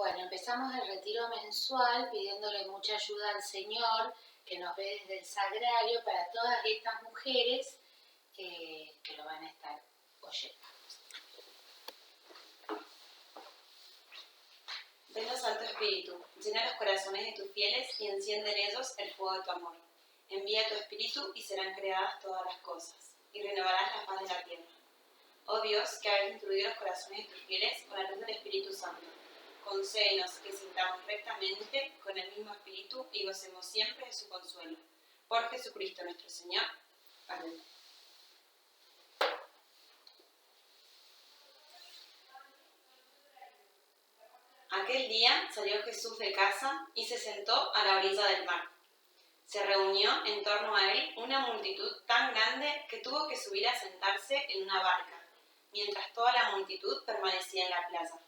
Bueno, empezamos el retiro mensual pidiéndole mucha ayuda al Señor, que nos ve desde el sagrario para todas estas mujeres que lo van a estar oyendo. Ven, oh Santo Espíritu, llena los corazones de tus fieles y enciende en ellos el fuego de tu amor. Envía tu Espíritu y serán creadas todas las cosas, y renovarás la faz de la tierra. Oh Dios, que habéis instruido los corazones de tus fieles con la luz del Espíritu Santo, concédenos que sintamos rectamente con el mismo Espíritu y gocemos siempre de su consuelo. Por Jesucristo nuestro Señor. Amén. Aquel día salió Jesús de casa y se sentó a la orilla del mar. Se reunió en torno a él una multitud tan grande que tuvo que subir a sentarse en una barca, mientras toda la multitud permanecía en la playa.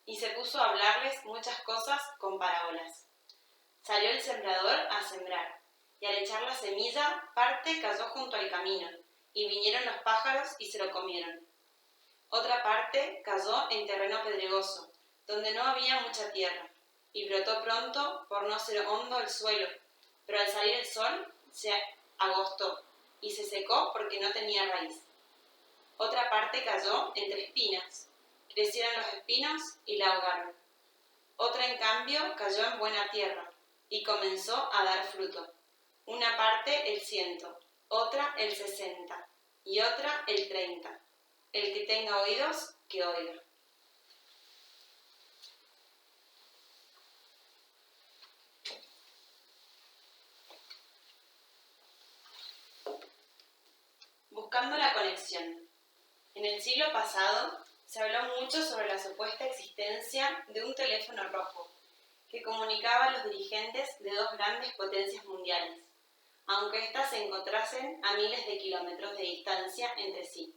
Y se puso a hablarles muchas cosas con parábolas. Salió el sembrador a sembrar, y al echar la semilla, parte cayó junto al camino, y vinieron los pájaros y se lo comieron. Otra parte cayó en terreno pedregoso, donde no había mucha tierra, y brotó pronto por no ser hondo el suelo, pero al salir el sol se agostó, y se secó porque no tenía raíz. Otra parte cayó entre espinas, crecieron los espinos y la ahogaron. Otra, en cambio, cayó en buena tierra, y comenzó a dar fruto. Una parte el 100, otra el 60, y otra el 30. El que tenga oídos, que oiga. Buscando la conexión. En el siglo pasado se habló mucho sobre la supuesta existencia de un teléfono rojo que comunicaba a los dirigentes de dos grandes potencias mundiales, aunque éstas se encontrasen a miles de kilómetros de distancia entre sí.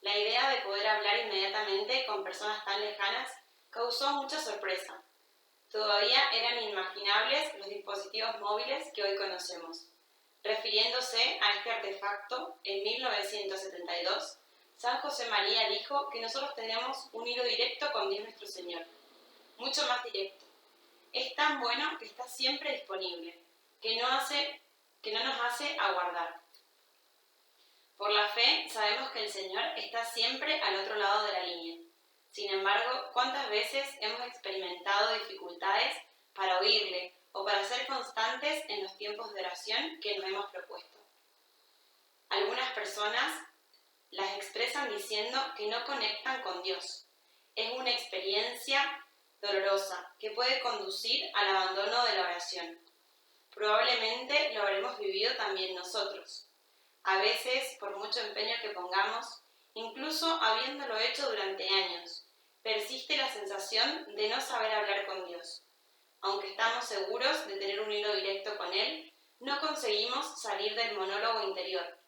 La idea de poder hablar inmediatamente con personas tan lejanas causó mucha sorpresa. Todavía eran inimaginables los dispositivos móviles que hoy conocemos. Refiriéndose a este artefacto, en 1972, San José María dijo que nosotros tenemos un hilo directo con Dios nuestro Señor, mucho más directo. Es tan bueno que está siempre disponible, que no nos hace aguardar. Por la fe sabemos que el Señor está siempre al otro lado de la línea. Sin embargo, ¿cuántas veces hemos experimentado dificultades para oírle o para ser constantes en los tiempos de oración que nos hemos propuesto? Algunas personas las expresan diciendo que no conectan con Dios. Es una experiencia dolorosa que puede conducir al abandono de la oración. Probablemente lo habremos vivido también nosotros. A veces, por mucho empeño que pongamos, incluso habiéndolo hecho durante años, persiste la sensación de no saber hablar con Dios. Aunque estamos seguros de tener un hilo directo con Él, no conseguimos salir del monólogo interior.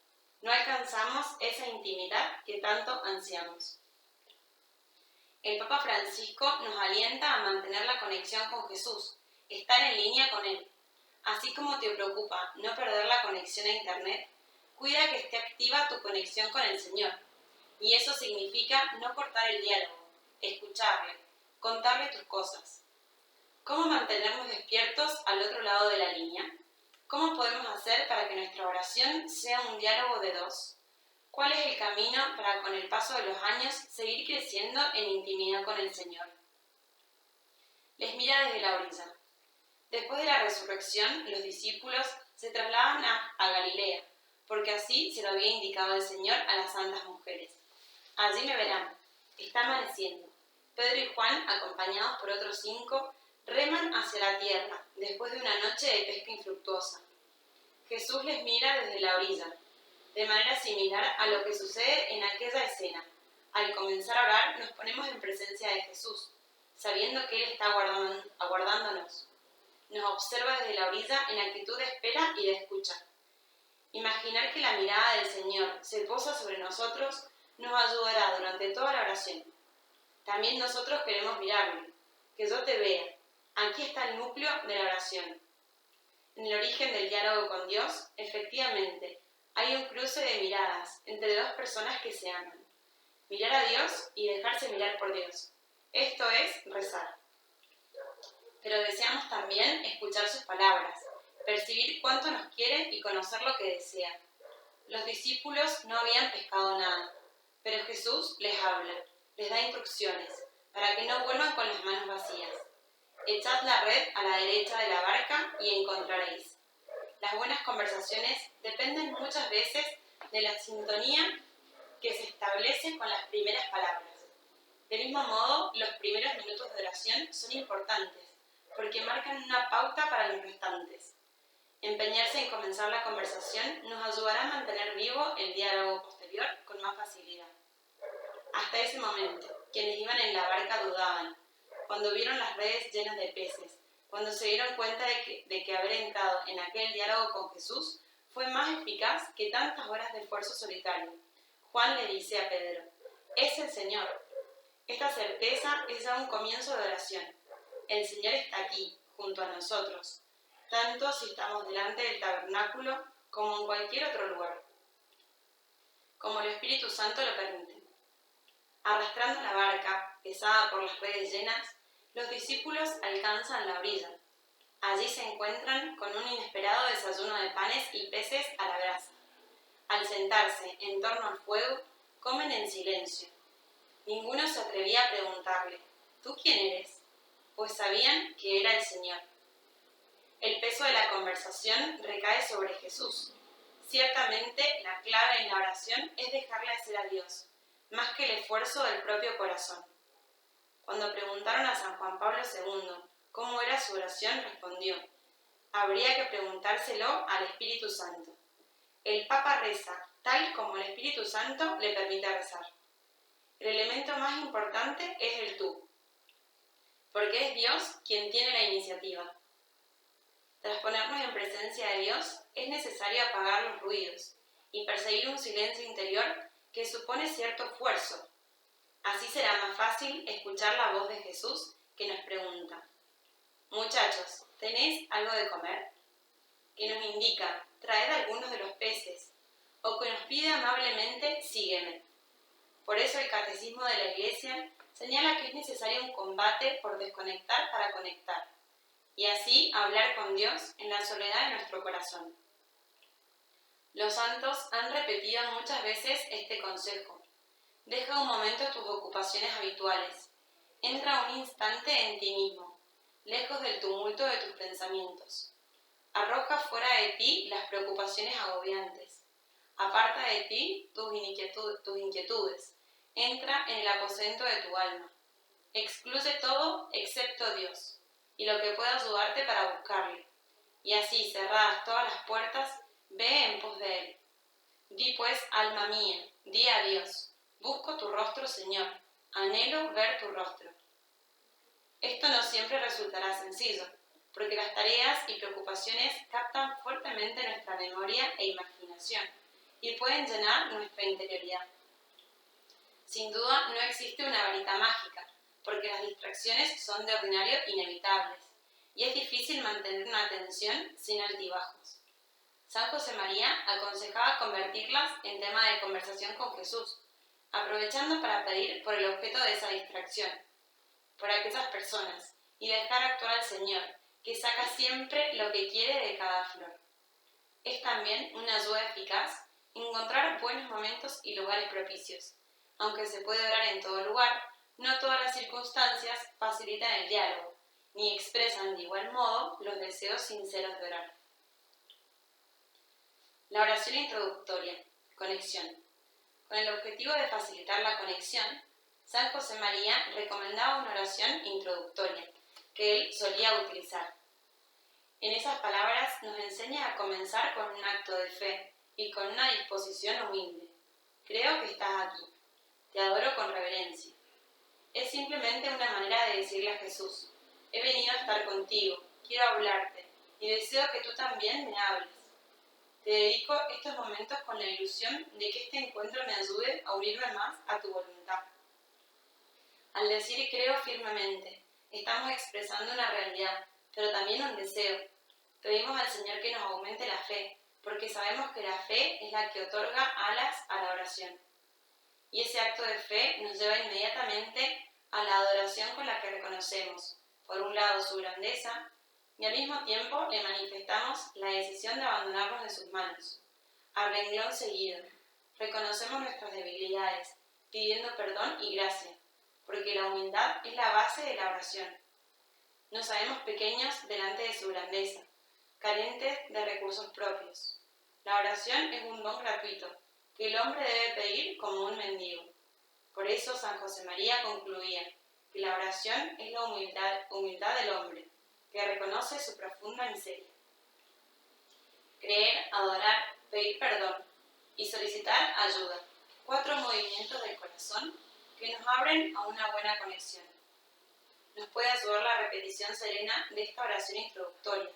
No alcanzamos esa intimidad que tanto ansiamos. El Papa Francisco nos alienta a mantener la conexión con Jesús, estar en línea con Él. Así como te preocupa no perder la conexión a Internet, cuida que esté activa tu conexión con el Señor. Y eso significa no cortar el diálogo, escucharle, contarle tus cosas. ¿Cómo mantenernos despiertos al otro lado de la línea? ¿Cómo podemos hacer para que nuestra oración sea un diálogo de dos? ¿Cuál es el camino para, con el paso de los años, seguir creciendo en intimidad con el Señor? Les mira desde la orilla. Después de la resurrección, los discípulos se trasladan a Galilea, porque así se lo había indicado el Señor a las santas mujeres. Allí me verán. Está amaneciendo. Pedro y Juan, acompañados por otros 5, reman hacia la tierra, después de una noche de pesca infructuosa. Jesús les mira desde la orilla, de manera similar a lo que sucede en aquella escena. Al comenzar a orar, nos ponemos en presencia de Jesús, sabiendo que Él está aguardándonos. Nos observa desde la orilla en actitud de espera y de escucha. Imaginar que la mirada del Señor se posa sobre nosotros nos ayudará durante toda la oración. También nosotros queremos mirarle, que yo te vea. Aquí está el núcleo de la oración. En el origen del diálogo con Dios, efectivamente, hay un cruce de miradas entre dos personas que se aman. Mirar a Dios y dejarse mirar por Dios. Esto es rezar. pero deseamos también escuchar sus palabras, percibir cuánto nos quiere y conocer lo que desea. Los discípulos no habían pescado nada, pero Jesús les habla, les da instrucciones, para que no vuelvan con las manos vacías. Echad la red a la derecha de la barca y encontraréis. Las buenas conversaciones dependen muchas veces de la sintonía que se establece con las primeras palabras. Del mismo modo, los primeros minutos de oración son importantes, porque marcan una pauta para los restantes. Empeñarse en comenzar la conversación nos ayudará a mantener vivo el diálogo posterior con más facilidad. Hasta ese momento, quienes iban en la barca dudaban. Cuando vieron las redes llenas de peces, cuando se dieron cuenta de que haber entrado en aquel diálogo con Jesús fue más eficaz que tantas horas de esfuerzo solitario, Juan le dice a Pedro: «Es el Señor». Esta certeza es ya un comienzo de oración. El Señor está aquí, junto a nosotros, tanto si estamos delante del tabernáculo como en cualquier otro lugar, como el Espíritu Santo lo permite. Arrastrando la barca, pesada por las redes llenas, los discípulos alcanzan la orilla. Allí se encuentran con un inesperado desayuno de panes y peces a la brasa. Al sentarse en torno al fuego, comen en silencio. Ninguno se atrevía a preguntarle: «¿Tú quién eres?», pues sabían que era el Señor. El peso de la conversación recae sobre Jesús. Ciertamente, la clave en la oración es dejarle hacer a Dios, más que el esfuerzo del propio corazón. Cuando preguntaron a San Juan Pablo II cómo era su oración, respondió: «Habría que preguntárselo al Espíritu Santo. El Papa reza tal como el Espíritu Santo le permite rezar». El elemento más importante es el tú, porque es Dios quien tiene la iniciativa. Tras ponernos en presencia de Dios, es necesario apagar los ruidos y perseguir un silencio interior que supone cierto esfuerzo. Así será más fácil escuchar la voz de Jesús que nos pregunta: «Muchachos, ¿tenéis algo de comer?», que nos indica: «Traed algunos de los peces», o que nos pide amablemente: «Sígueme». Por eso el Catecismo de la Iglesia señala que es necesario un combate por desconectar para conectar, y así hablar con Dios en la soledad de nuestro corazón. Los santos han repetido muchas veces este consejo: deja un momento tus ocupaciones habituales, entra un instante en ti mismo, lejos del tumulto de tus pensamientos. Arroja fuera de ti las preocupaciones agobiantes, aparta de ti tus inquietudes, entra en el aposento de tu alma, excluye todo excepto Dios y lo que pueda ayudarte para buscarle, y así, cerradas todas las puertas, ve en pos de Él. Di pues, alma mía, di a Dios: busco tu rostro, Señor, anhelo ver tu rostro. Esto no siempre resultará sencillo, porque las tareas y preocupaciones captan fuertemente nuestra memoria e imaginación y pueden llenar nuestra interioridad. Sin duda, no existe una varita mágica, porque las distracciones son de ordinario inevitables, y es difícil mantener una atención sin altibajos. San José María aconsejaba convertirlas en tema de conversación con Jesús, aprovechando para pedir por el objeto de esa distracción, por aquellas personas, y dejar actuar al Señor, que saca siempre lo que quiere de cada flor. Es también una ayuda eficaz encontrar buenos momentos y lugares propicios. Aunque se puede orar en todo lugar, no todas las circunstancias facilitan el diálogo, ni expresan de igual modo los deseos sinceros de orar. La oración introductoria, conexión. Con el objetivo de facilitar la conexión, San José María recomendaba una oración introductoria, que él solía utilizar. En esas palabras nos enseña a comenzar con un acto de fe y con una disposición humilde. Creo que estás aquí. Te adoro con reverencia. Es simplemente una manera de decirle a Jesús: he venido a estar contigo, quiero hablarte, y deseo que tú también me hables. Te dedico estos momentos con la ilusión de que este encuentro me ayude a unirme más a tu voluntad. Al decir creo firmemente, estamos expresando una realidad, pero también un deseo. Pedimos al Señor que nos aumente la fe, porque sabemos que la fe es la que otorga alas a la oración. Y ese acto de fe nos lleva inmediatamente a la adoración con la que reconocemos, por un lado, su grandeza, y al mismo tiempo le manifestamos la decisión de abandonarnos de sus manos. A renglón seguido, reconocemos nuestras debilidades, pidiendo perdón y gracia, porque la humildad es la base de la oración. Nos sabemos pequeños delante de su grandeza, carentes de recursos propios. La oración es un don gratuito, que el hombre debe pedir como un mendigo. Por eso San José María concluía que la oración es la humildad del hombre, que reconoce su profunda miseria. Creer, adorar, pedir perdón y solicitar ayuda. 4 movimientos del corazón que nos abren a una buena conexión. Nos puede ayudar la repetición serena de esta oración introductoria,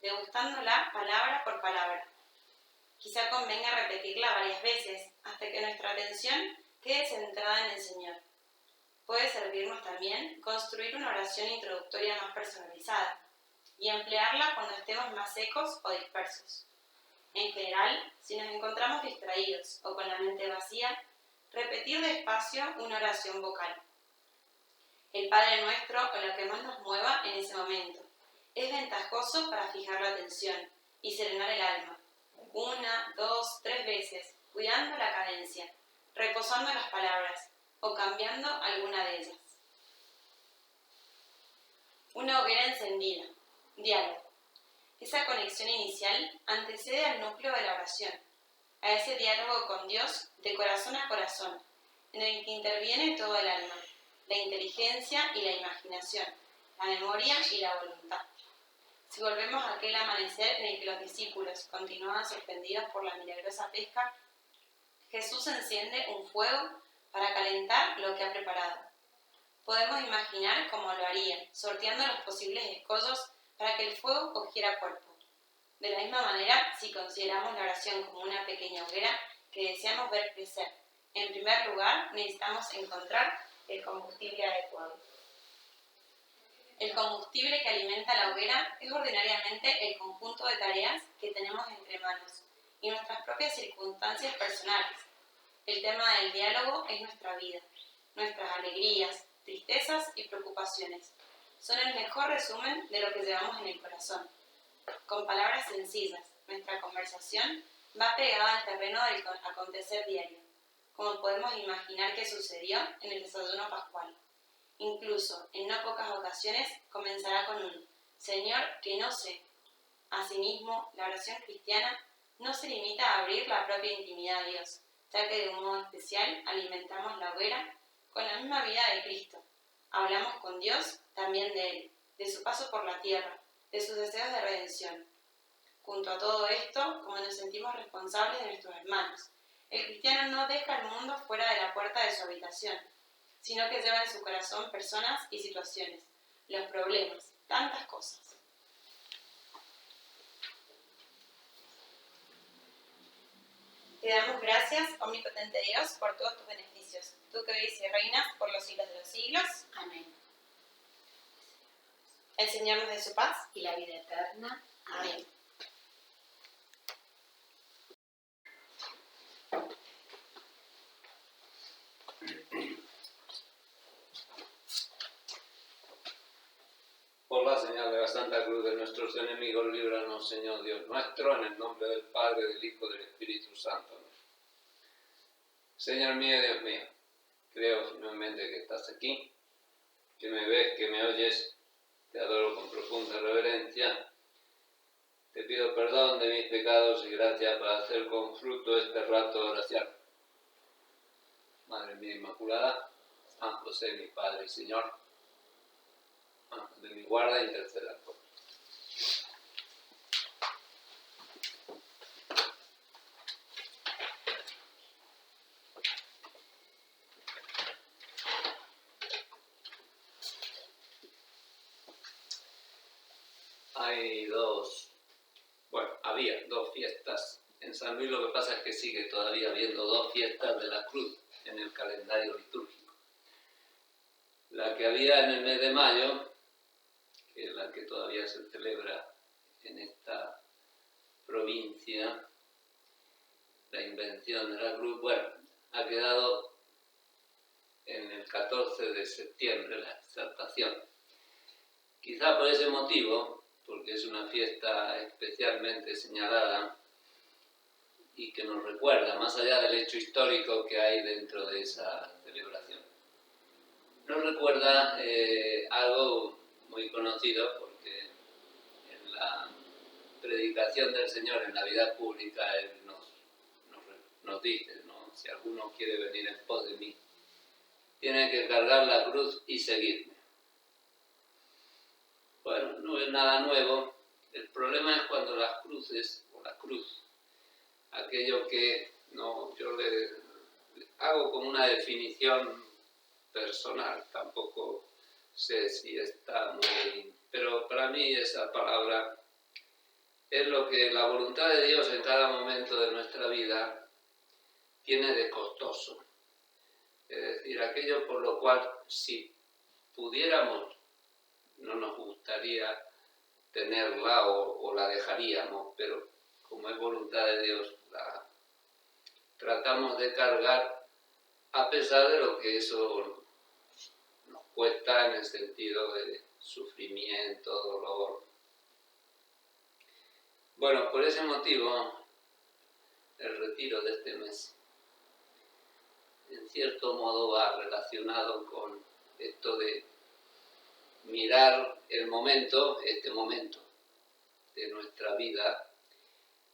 degustándola palabra por palabra. Quizá convenga repetirla varias veces hasta que nuestra atención quede centrada en el Señor. Puede servirnos también construir una oración introductoria más personalizada y emplearla cuando estemos más secos o dispersos. En general, si nos encontramos distraídos o con la mente vacía, repetir despacio una oración vocal. El Padre Nuestro o lo que más nos mueva en ese momento. Es ventajoso para fijar la atención y serenar el alma. 1, 2, 3 veces, cuidando la cadencia, reposando las palabras o cambiando alguna de ellas. Una hoguera encendida. Diálogo. Esa conexión inicial antecede al núcleo de la oración, a ese diálogo con Dios de corazón a corazón, en el que interviene todo el alma, la inteligencia y la imaginación, la memoria y la voluntad. Si volvemos a aquel amanecer en el que los discípulos continuaban sorprendidos por la milagrosa pesca, Jesús enciende un fuego para calentar lo que ha preparado. Podemos imaginar cómo lo haría, sorteando los posibles escollos para que el fuego cogiera cuerpo. De la misma manera, si consideramos la oración como una pequeña hoguera que deseamos ver crecer, en primer lugar necesitamos encontrar el combustible adecuado. El combustible que alimenta la hoguera es ordinariamente el conjunto de tareas que tenemos entre manos y nuestras propias circunstancias personales. El tema del diálogo es nuestra vida, nuestras alegrías, tristezas y preocupaciones. Son el mejor resumen de lo que llevamos en el corazón. Con palabras sencillas, nuestra conversación va pegada al terreno del acontecer diario, como podemos imaginar que sucedió en el desayuno pascual. Incluso, en no pocas ocasiones, comenzará con un Señor que no sé. Asimismo, la oración cristiana no se limita a abrir la propia intimidad a Dios, ya que de un modo especial alimentamos la hoguera con la misma vida de Cristo. Hablamos con Dios también de Él, de su paso por la tierra, de sus deseos de redención. Junto a todo esto, como nos sentimos responsables de nuestros hermanos, el cristiano no deja el mundo fuera de la puerta de su habitación, sino que lleva en su corazón personas y situaciones, los problemas, tantas cosas. Te damos gracias, omnipotente Dios, por todos tus beneficios. Tú que vives y reinas por los siglos de los siglos. Amén. El Señor nos dé su paz Y la vida eterna. Amén. Por la señal de la Santa Cruz de nuestros enemigos, líbranos, Señor Dios nuestro, en el nombre del Padre, del Hijo y del Espíritu Santo. Amén. Señor mío y Dios mío, creo firmemente que estás aquí, que me ves, que me oyes, te adoro con profunda reverencia. Te pido perdón de mis pecados y gracia para hacer con fruto este rato de oración. Madre mía Inmaculada, San José, mi Padre y Señor, de mi guarda, interceda por mí. Había dos fiestas. En San Luis lo que pasa es que sigue todavía habiendo dos fiestas de la cruz en el calendario litúrgico. La que había en el mes de mayo, que es la que todavía se celebra en esta provincia, la invención de la cruz, bueno, ha quedado en el 14 de septiembre la exaltación. quizá por ese motivo, porque es una fiesta especialmente señalada y que nos recuerda, más allá del hecho histórico que hay dentro de esa celebración, nos recuerda algo muy conocido, porque en la predicación del Señor en la vida pública Él nos dice, ¿no? Si alguno quiere venir en pos de mí, tiene que cargar la cruz y seguirme. Bueno, no es nada nuevo. El problema es cuando las cruces, o la cruz, aquello que yo le hago como una definición personal, tampoco sé si está muy... Pero para mí esa palabra es lo que la voluntad de Dios en cada momento de nuestra vida tiene de costoso. Es decir, aquello por lo cual, si pudiéramos, no nos gustaría tenerla o la dejaríamos, pero como es voluntad de Dios, la tratamos de cargar a pesar de lo que eso nos cuesta en el sentido de sufrimiento, dolor. Bueno, por ese motivo, el retiro de este mes, en cierto modo va relacionado con esto de mirar el momento, este momento de nuestra vida,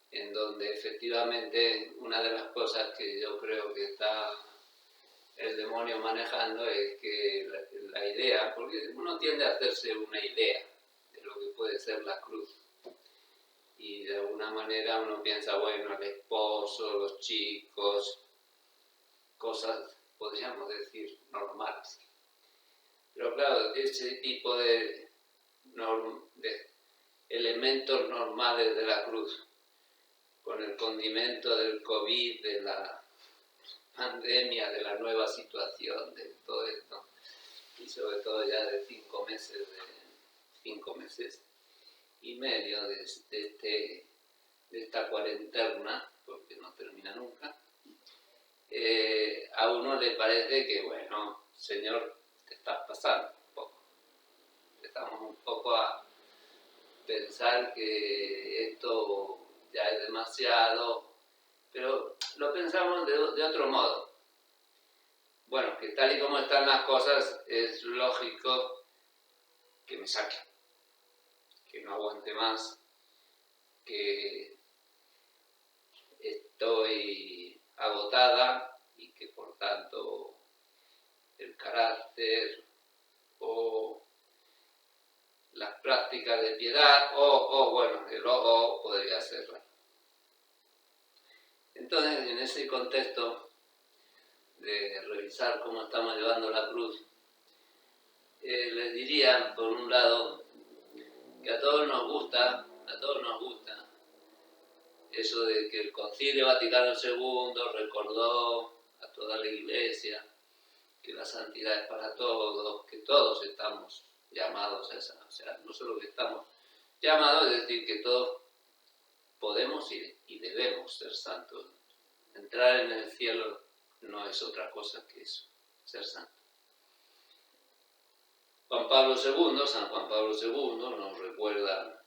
en donde efectivamente una de las cosas que yo creo que está el demonio manejando es que la idea, porque uno tiende a hacerse una idea de lo que puede ser la cruz, y de alguna manera uno piensa, bueno, el esposo, los chicos, cosas, podríamos decir, normales. Pero claro, ese tipo de elementos normales de la cruz, con el condimento del COVID, de la pandemia, de la nueva situación, de todo esto, y sobre todo ya de 5 meses y medio de esta cuarentena, porque no termina nunca, a uno le parece que, bueno, Señor, te estás pasando un poco. Empezamos un poco a pensar que esto ya es demasiado, pero lo pensamos de otro modo. Bueno, que tal y como están las cosas, es lógico que me saque, que no aguante más, que estoy agotada y que por tanto el carácter o las prácticas de piedad bueno, el podría serla. Entonces, en ese contexto de revisar cómo estamos llevando la cruz, les diría, por un lado, que a todos nos gusta eso de que el Concilio Vaticano II recordó a toda la Iglesia que la santidad es para todos, que todos estamos llamados a esa, o sea, no solo que estamos llamados, es decir, que todos podemos y debemos ser santos. Entrar en el cielo no es otra cosa que eso, ser santo. San Juan Pablo II nos recuerda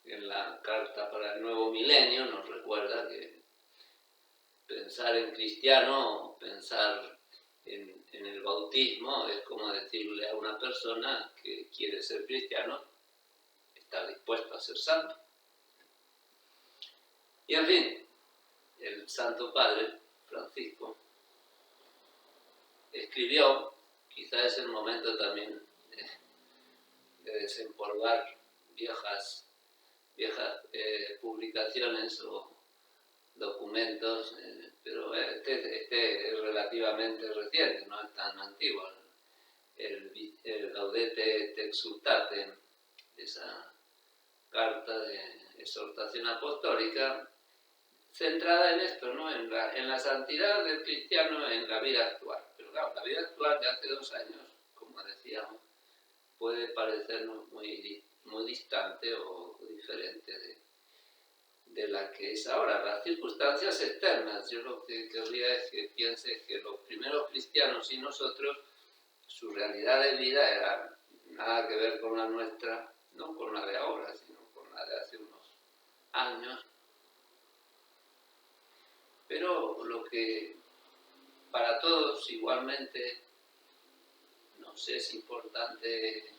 en la carta para el nuevo milenio, nos recuerda que pensar en cristiano, pensar en el bautismo, es como decirle a una persona que quiere ser cristiano, está dispuesto a ser santo. Y en fin, el Santo Padre Francisco escribió, quizá es el momento también de desempolvar viejas publicaciones o documentos, pero este es relativamente reciente, no es tan antiguo, el Gaudete et Exsultate, esa carta de exhortación apostólica, centrada en esto, ¿no? en la santidad del cristiano en la vida actual. Pero claro, la vida actual de hace 2 años, como decíamos, puede parecernos muy distante o diferente de la que es ahora. Las circunstancias externas, yo lo que querría es que piense que los primeros cristianos y nosotros, su realidad de vida era nada que ver con la nuestra, no con la de ahora, sino con la de hace unos años. Pero lo que para todos igualmente nos es importante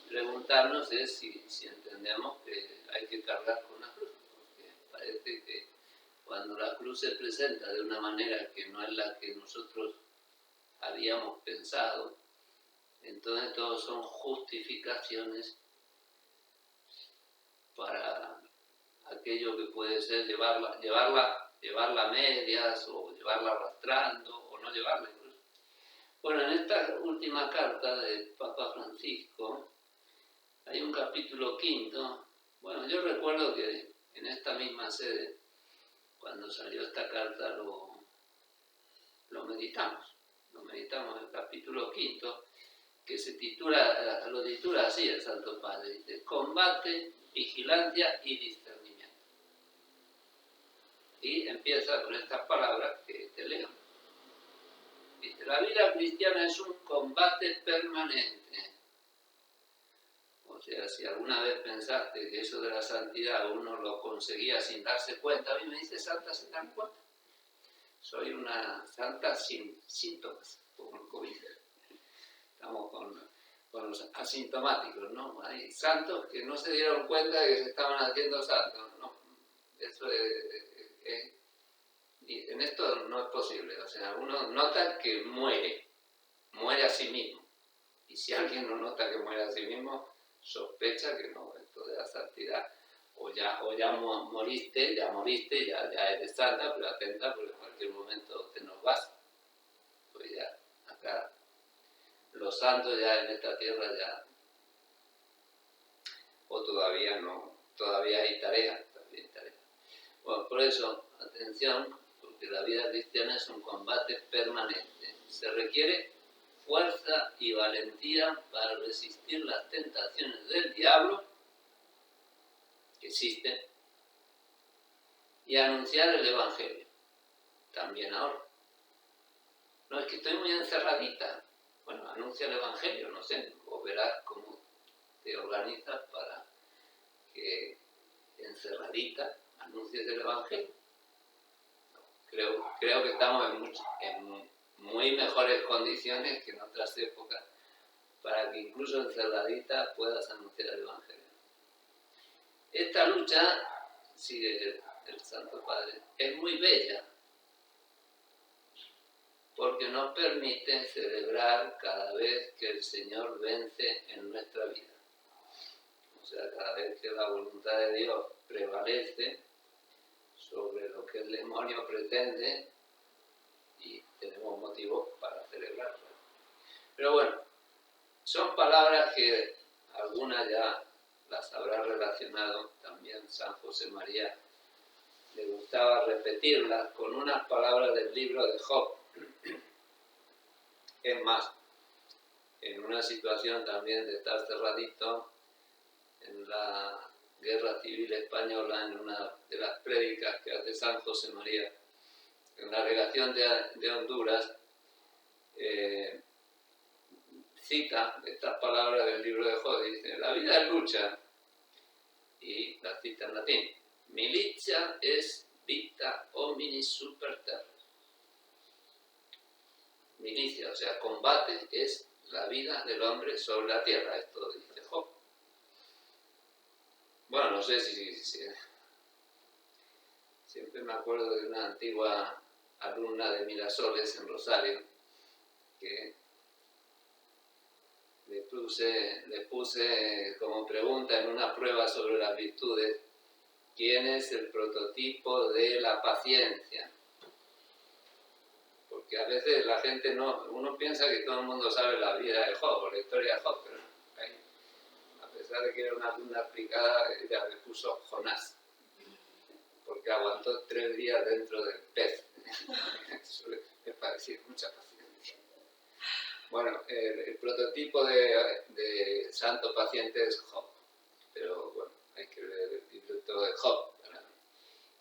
preguntarnos es si entendemos que hay que cargar con la cruz, porque parece que cuando la cruz se presenta de una manera que no es la que nosotros habíamos pensado, entonces todos son justificaciones para aquello que puede ser llevarla a medias o llevarla arrastrando o no llevarla incluso. Bueno, en esta última carta del Papa Francisco hay un capítulo 5. Bueno, yo recuerdo que en esta misma sede, cuando salió esta carta, lo meditamos el capítulo 5, que lo titula así el Santo Padre, dice: combate, vigilancia y discernimiento. Y empieza con estas palabras que te leo. Dice: la vida cristiana es un combate permanente. O sea, si alguna vez pensaste que eso de la santidad uno lo conseguía sin darse cuenta, a mí me dice santa sin darme cuenta. Soy una santa sin síntomas, como el COVID. Estamos con los asintomáticos, ¿no? Hay santos que no se dieron cuenta de que se estaban haciendo santos, ¿no? Eso en esto no es posible. O sea, uno nota que muere a sí mismo. Y si alguien no nota que muere a sí mismo, sospecha que no, esto de la santidad, o ya moriste, ya eres santa, pero atenta, porque en cualquier momento te nos vas. Pues ya, acá, los santos ya en esta tierra ya, o todavía no, todavía hay tarea. Bueno, por eso, atención, porque la vida cristiana es un combate permanente. Se requiere fuerza y valentía para resistir las tentaciones del diablo, que existen, y anunciar el Evangelio, también ahora. No, es que estoy muy encerradita. Bueno, anuncia el Evangelio, no sé, o verás cómo te organizas para que encerradita anuncies el Evangelio. Creo que estamos en muy mejores condiciones que en otras épocas para que incluso encerradita puedas anunciar el Evangelio. Esta lucha, sigue el Santo Padre, es muy bella porque nos permite celebrar cada vez que el Señor vence en nuestra vida. O sea, cada vez que la voluntad de Dios prevalece sobre lo que el demonio pretende, y tenemos motivos para celebrarlo. Pero bueno, son palabras que algunas ya las habrá relacionado. También San José María le gustaba repetirlas con unas palabras del libro de Job. Es más, en una situación también de estar cerradito, en la Guerra Civil Española, en una de las prédicas que hace San José María, en la relación de Honduras, cita estas palabras del libro de Job, dice: la vida es lucha, y la cita en latín: militia es vita hominis super terra. Milicia, o sea, combate, es la vida del hombre sobre la tierra. Esto dice Job. Bueno, no sé si siempre me acuerdo de una antigua alumna de Mirasoles en Rosario, que le puse como pregunta en una prueba sobre las virtudes: ¿quién es el prototipo de la paciencia? Porque a veces la gente uno piensa que todo el mundo sabe la vida de Job, o la historia de Job, pero a pesar de que era una alumna aplicada, ella le puso Jonás, porque aguantó 3 días dentro del pez. Eso le parecía mucha paciencia. Bueno, el prototipo de santo paciente es Job, pero bueno, hay que leer el libro de Job.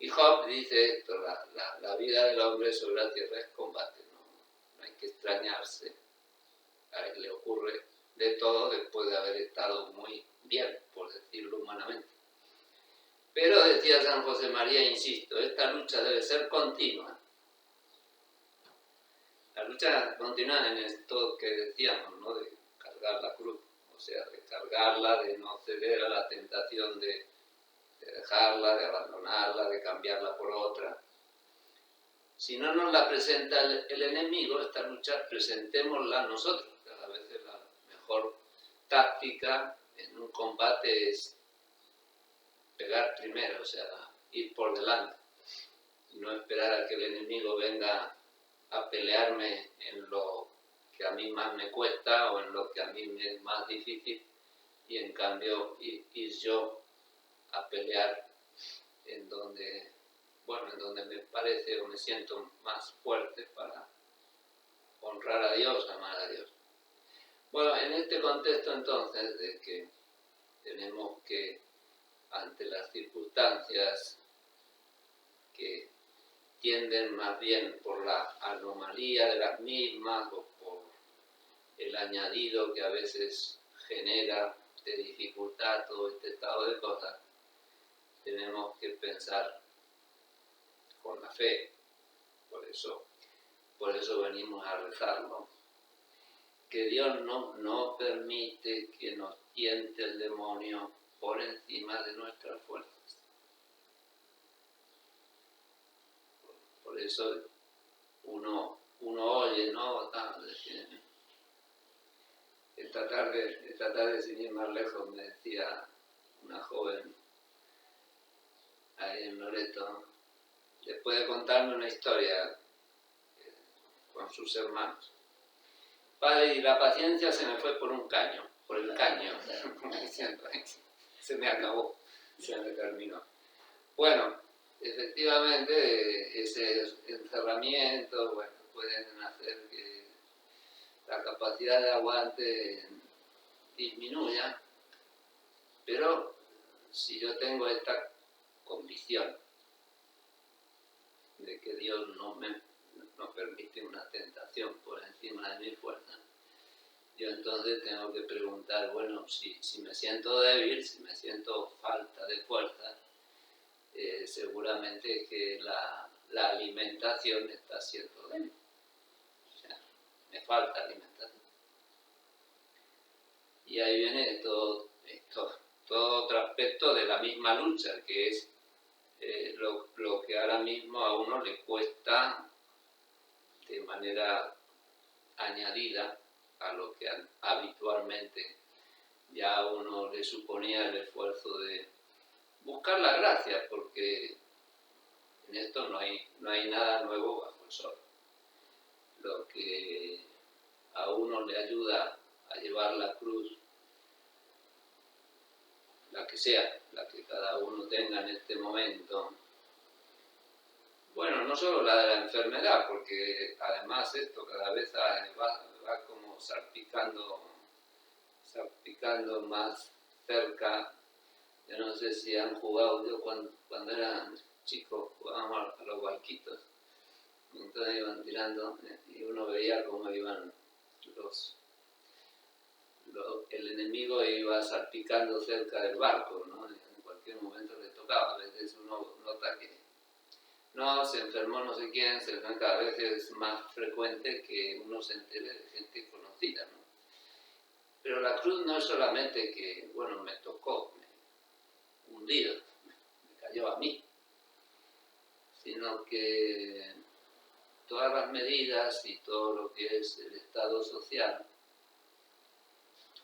Y Job dice esto: la vida del hombre sobre la tierra es combate, no hay que extrañarse. A él le ocurre de todo después de haber estado muy bien, por decirlo humanamente. Pero decía San José María, insisto, esta lucha debe ser continua. La lucha continua en esto que decíamos, ¿no? De cargar la cruz, o sea, de cargarla, de no ceder a la tentación de dejarla, de abandonarla, de cambiarla por otra. Si no nos la presenta el enemigo, esta lucha, presentémosla nosotros. Cada vez es la mejor táctica en un combate es pegar primero, o sea, ir por delante. Y no esperar a que el enemigo venga a pelearme en lo que a mí más me cuesta o en lo que a mí me es más difícil, y en cambio ir yo a pelear en donde me parece o me siento más fuerte para honrar a Dios, amar a Dios. Bueno, en este contexto entonces de que tenemos que, ante las circunstancias que tienden más bien por la anomalía de las mismas o por el añadido que a veces genera de dificultad todo este estado de cosas, tenemos que pensar con la fe. Por eso venimos a rezarlo. Que Dios no permite que nos tiente el demonio por encima de nuestras fuerzas. Por eso uno oye, ¿no? Esta tarde, sin ir más lejos, me decía una joven ahí en Loreto, después de contarme una historia con sus hermanos. Padre, y la paciencia se me fue por el caño, como diciendo, se me acabó, se me terminó. Bueno, efectivamente, ese encerramiento, pueden hacer que la capacidad de aguante disminuya, pero si yo tengo esta convicción de que Dios no permite una tentación por encima de mi fuerza, yo entonces tengo que preguntar, bueno, si me siento débil, si me siento falta de fuerza, seguramente que la alimentación está siendo débil. O sea, me falta alimentación. Y ahí viene todo otro aspecto de la misma lucha, que es lo que ahora mismo a uno le cuesta de manera añadida a lo que habitualmente ya a uno le suponía el esfuerzo de buscar la gracia, porque en esto no hay nada nuevo bajo el sol. Lo que a uno le ayuda a llevar la cruz, la que sea, la que cada uno tenga en este momento. Bueno, no solo la de la enfermedad, porque además esto cada vez va como salpicando más cerca. Yo no sé si han jugado, yo cuando era chico jugábamos a los barquitos. Entonces iban tirando y uno veía cómo iban el enemigo iba salpicando cerca del barco, ¿no? En cualquier momento le tocaba. A veces uno nota que no, se enfermó no sé quién, cada vez es más frecuente que uno se entere de gente conocida, ¿no? Pero la cruz no es solamente que, bueno, me tocó, un día, me cayó a mí, sino que todas las medidas y todo lo que es el estado social,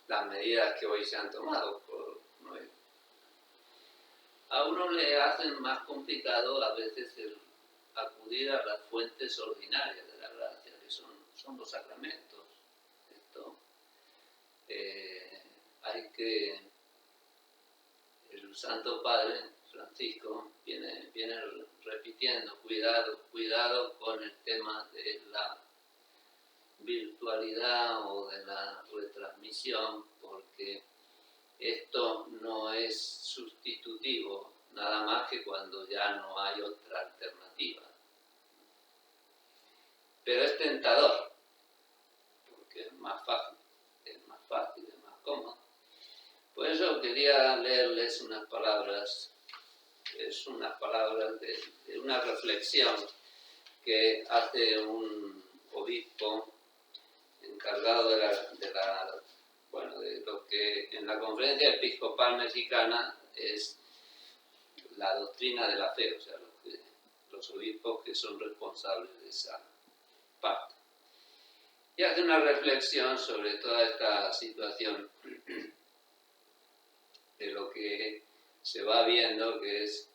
las medidas que hoy se han tomado, a uno le hacen más complicado a veces el acudir a las fuentes ordinarias de la gracia, que son los sacramentos. El Santo Padre Francisco viene repitiendo, cuidado con el tema de la virtualidad o de la retransmisión, porque esto no es sustitutivo, nada más que cuando ya no hay otra alternativa. Pero es tentador, porque es más fácil, es más Por eso quería leerles unas palabras, de una reflexión que hace un obispo encargado de lo que en la Conferencia Episcopal Mexicana es la doctrina de la fe, o sea, los obispos que son responsables de esa parte. Y hace una reflexión sobre toda esta situación de lo que se va viendo, que es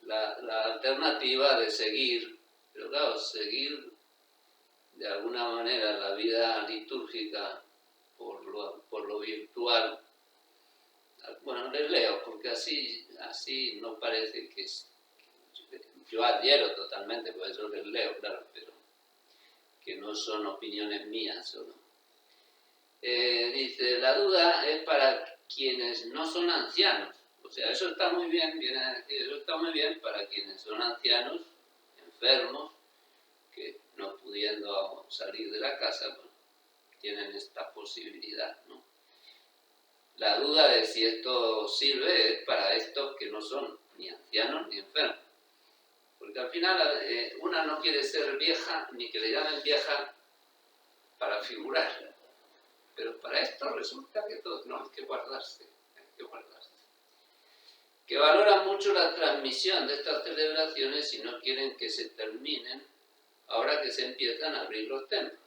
la alternativa de seguir, pero claro, seguir de alguna manera la vida litúrgica por lo virtual. Bueno, les leo, porque así no parece que es. Yo adhiero totalmente, por eso les leo, claro, pero que no son opiniones mías solo. Dice, la duda es para quienes no son ancianos. O sea, eso está muy bien, viene a decir, eso está muy bien para quienes son ancianos, enfermos, que no pudiendo salir de la casa, bueno, tienen esta posibilidad, ¿no? La duda de si esto sirve es para estos que no son ni ancianos ni enfermos. Porque al final una no quiere ser vieja, ni que le llamen vieja para figurar. Pero para esto resulta que todo, no, hay que guardarse. Que valoran mucho la transmisión de estas celebraciones y no quieren que se terminen ahora que se empiezan a abrir los templos,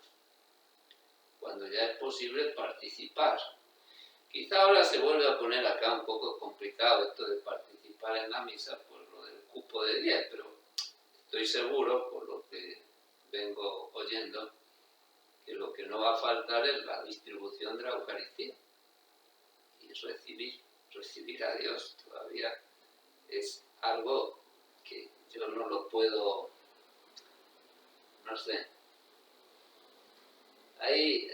cuando ya es posible participar. Quizá ahora se vuelve a poner acá un poco complicado esto de participar en la misa por lo del cupo de 10, pero estoy seguro, por lo que vengo oyendo, que lo que no va a faltar es la distribución de la Eucaristía. Y recibir a Dios todavía es algo que yo no lo puedo, no sé. Hay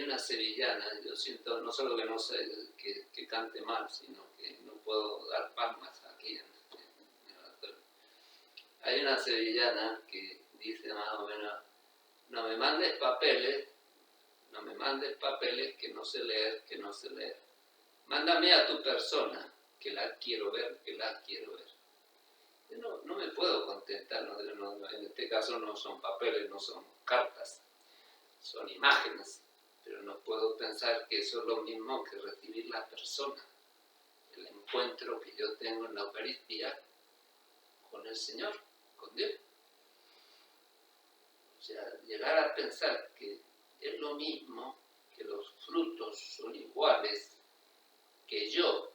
una sevillana, yo siento, no solo que no sé que cante mal, sino que no puedo dar palmas aquí en el oratorio. Hay una sevillana que dice más o menos, no me mandes papeles que no sé leer. Mándame a tu persona, que la quiero ver. Yo no me puedo contentar, en este caso no son papeles, no son cartas, son imágenes, pero no puedo pensar que eso es lo mismo que recibir la persona, el encuentro que yo tengo en la Eucaristía con el Señor, con Dios. O sea, llegar a pensar que es lo mismo, que los frutos son iguales, que yo,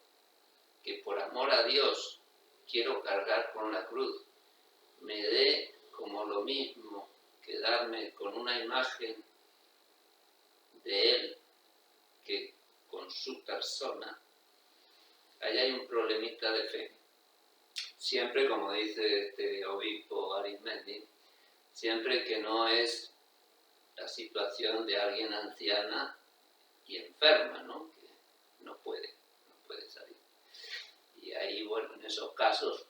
que por amor a Dios quiero cargar con la cruz, me dé como lo mismo quedarme con una imagen de Él que con su persona, ahí hay un problemita de fe. Siempre, como dice este obispo Arizmendi, siempre que no es la situación de alguien anciana y enferma, ¿no? Que no puede salir. Y ahí, bueno, en esos casos,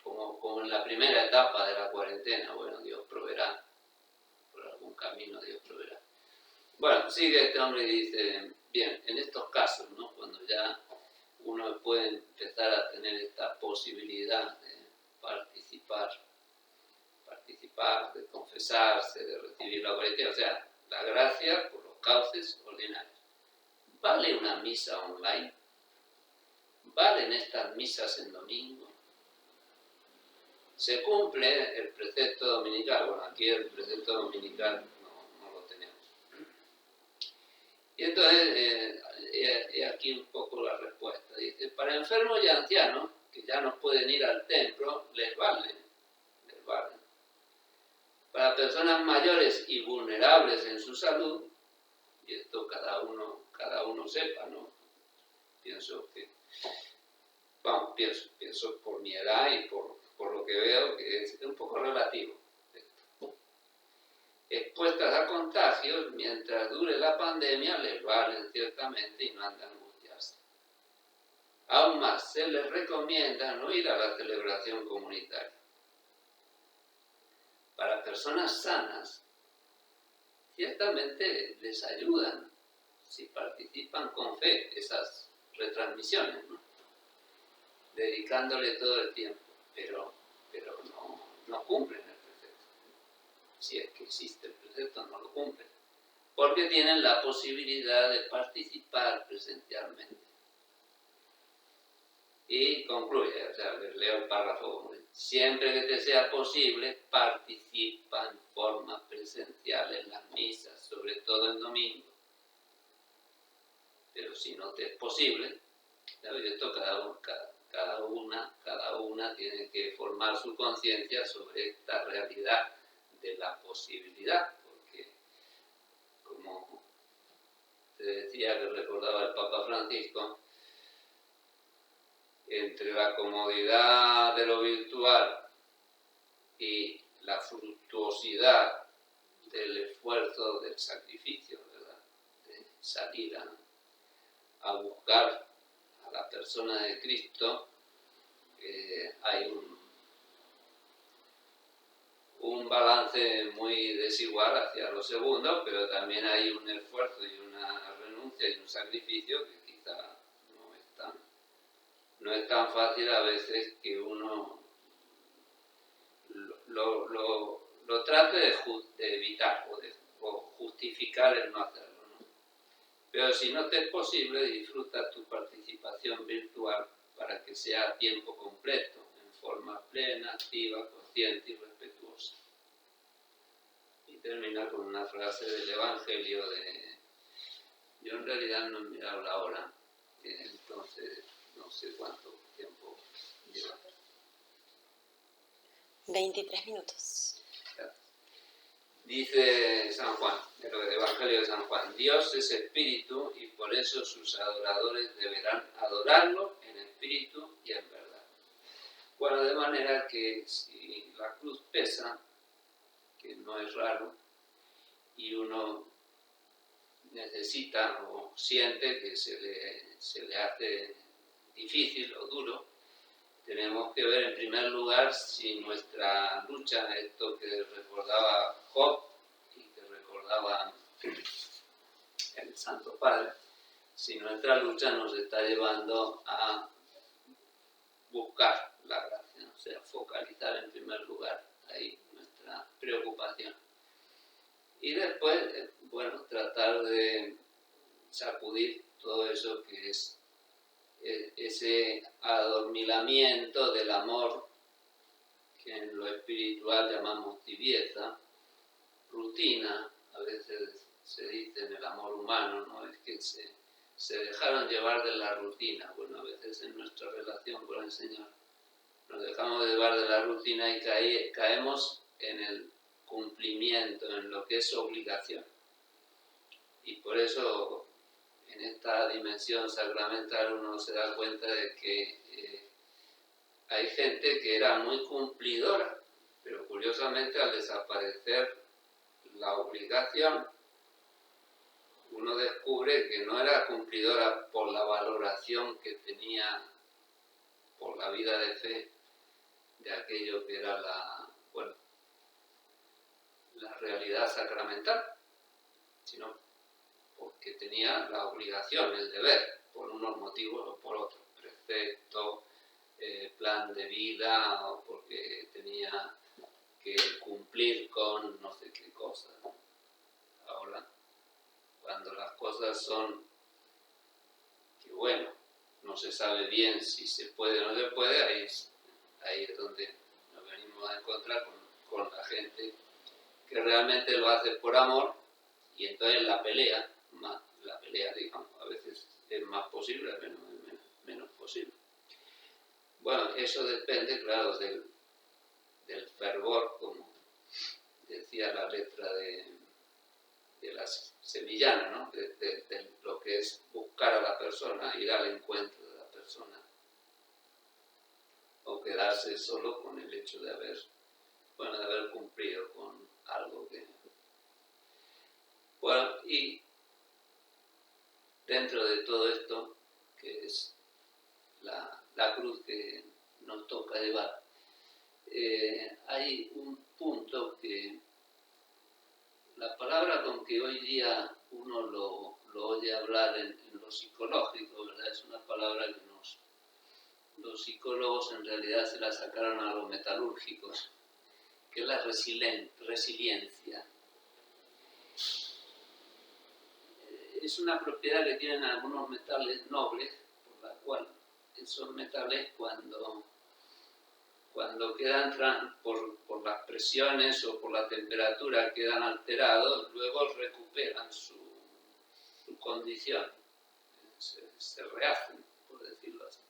como en la primera etapa de la cuarentena, bueno, Dios proveerá, por algún camino Dios proveerá. Bueno, sigue este hombre y dice, bien, en estos casos, ¿no? Cuando ya uno puede empezar a tener esta posibilidad de participar, de confesarse, de recibir la Eucaristía, o sea, la gracia por los cauces ordinarios. ¿Vale una misa online? ¿Valen estas misas en domingo? Se cumple el precepto dominical. Bueno, aquí el precepto dominical no lo tenemos. Y entonces, he aquí un poco la respuesta. Dice, para enfermos y ancianos, que ya no pueden ir al templo, les vale. Para personas mayores y vulnerables en su salud, y esto cada uno sepa, ¿no? Pienso por mi edad y por lo que veo que es un poco relativo. Expuestas a contagios, mientras dure la pandemia, les valen ciertamente y no han de angustiarse. Aún más, se les recomienda no ir a la celebración comunitaria. Para personas sanas, ciertamente les ayudan, si participan con fe esas retransmisiones, ¿no? Dedicándole todo el tiempo, pero no cumplen el precepto. Si es que existe el precepto, no lo cumplen, porque tienen la posibilidad de participar presencialmente. Y concluye, o sea, les leo el párrafo. Siempre que te sea posible, participa en forma presencial en las misas, sobre todo en domingo. Pero si no te es posible, esto cada una tiene que formar su conciencia sobre esta realidad de la posibilidad, porque como te decía que recordaba el Papa Francisco, entre la comodidad de lo virtual y la fructuosidad del esfuerzo, del sacrificio, ¿verdad? De salir a buscar a la persona de Cristo, hay un balance muy desigual hacia lo segundo, pero también hay un esfuerzo y una renuncia y un sacrificio que quizá no es tan fácil a veces que uno lo trate de evitar o justificar el no hacerlo, ¿no? Pero si no te es posible, disfruta tu participación virtual para que sea a tiempo completo, en forma plena, activa, consciente y respetuosa. Y termina con una frase del Evangelio de... Yo en realidad no he mirado la hora, entonces no sé cuánto tiempo lleva. 23 minutos. Dice San Juan, el Evangelio de San Juan, Dios es espíritu y por eso sus adoradores deberán adorarlo en espíritu y en verdad. Bueno, de manera que si la cruz pesa, que no es raro, y uno necesita o siente que se le hace difícil o duro, tenemos que ver en primer lugar si nuestra lucha, esto que recordaba Job y que recordaba el Santo Padre, si nuestra lucha nos está llevando a buscar la gracia, o sea, focalizar en primer lugar ahí nuestra preocupación. Y después, bueno, tratar de sacudir todo eso que es ese adormilamiento del amor, que en lo espiritual llamamos tibieza, rutina, a veces se dice en el amor humano, ¿no? Es que se dejaron llevar de la rutina. Bueno, a veces en nuestra relación con el Señor nos dejamos llevar de la rutina y caemos en el cumplimiento, en lo que es obligación. Y por eso en esta dimensión sacramental uno se da cuenta de que hay gente que era muy cumplidora, pero curiosamente al desaparecer la obligación, uno descubre que no era cumplidora por la valoración que tenía por la vida de fe de aquello que era la realidad sacramental, sino porque tenía la obligación, el deber, por unos motivos o por otros, precepto, plan de vida, o porque tenía que cumplir con no sé qué cosa, ¿no? Ahora, cuando las cosas son que bueno, no se sabe bien si se puede o no se puede, ahí es donde nos venimos a encontrar con la gente que realmente lo hace por amor, y entonces la pelea, digamos, a veces es más posible, a veces menos posible. Bueno, eso depende, claro, del fervor, como decía la letra de la sevillana, ¿no? De lo que es buscar a la persona, ir al encuentro de la persona, o quedarse solo con el hecho de haber cumplido con algo que... Bueno, y dentro de todo esto, que es la cruz que nos toca llevar, hay un punto que la palabra con que hoy día uno lo oye hablar en lo psicológico, ¿verdad? Es una palabra que los psicólogos en realidad se la sacaron a los metalúrgicos, que es la resiliencia. Es una propiedad que tienen algunos metales nobles, por la cual esos metales cuando quedan por las presiones o por la temperatura quedan alterados, luego recuperan su condición, se rehacen, por decirlo así.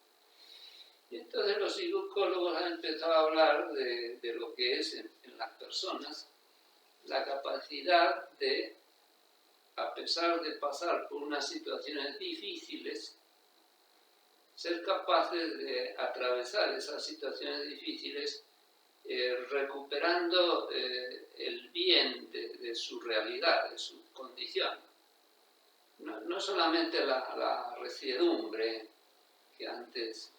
Y entonces los psicólogos han empezado a hablar de lo que es en las personas la capacidad de, a pesar de pasar por unas situaciones difíciles, ser capaces de atravesar esas situaciones difíciles recuperando el bien de su realidad, de su condición. No solamente la resiedumbre que antes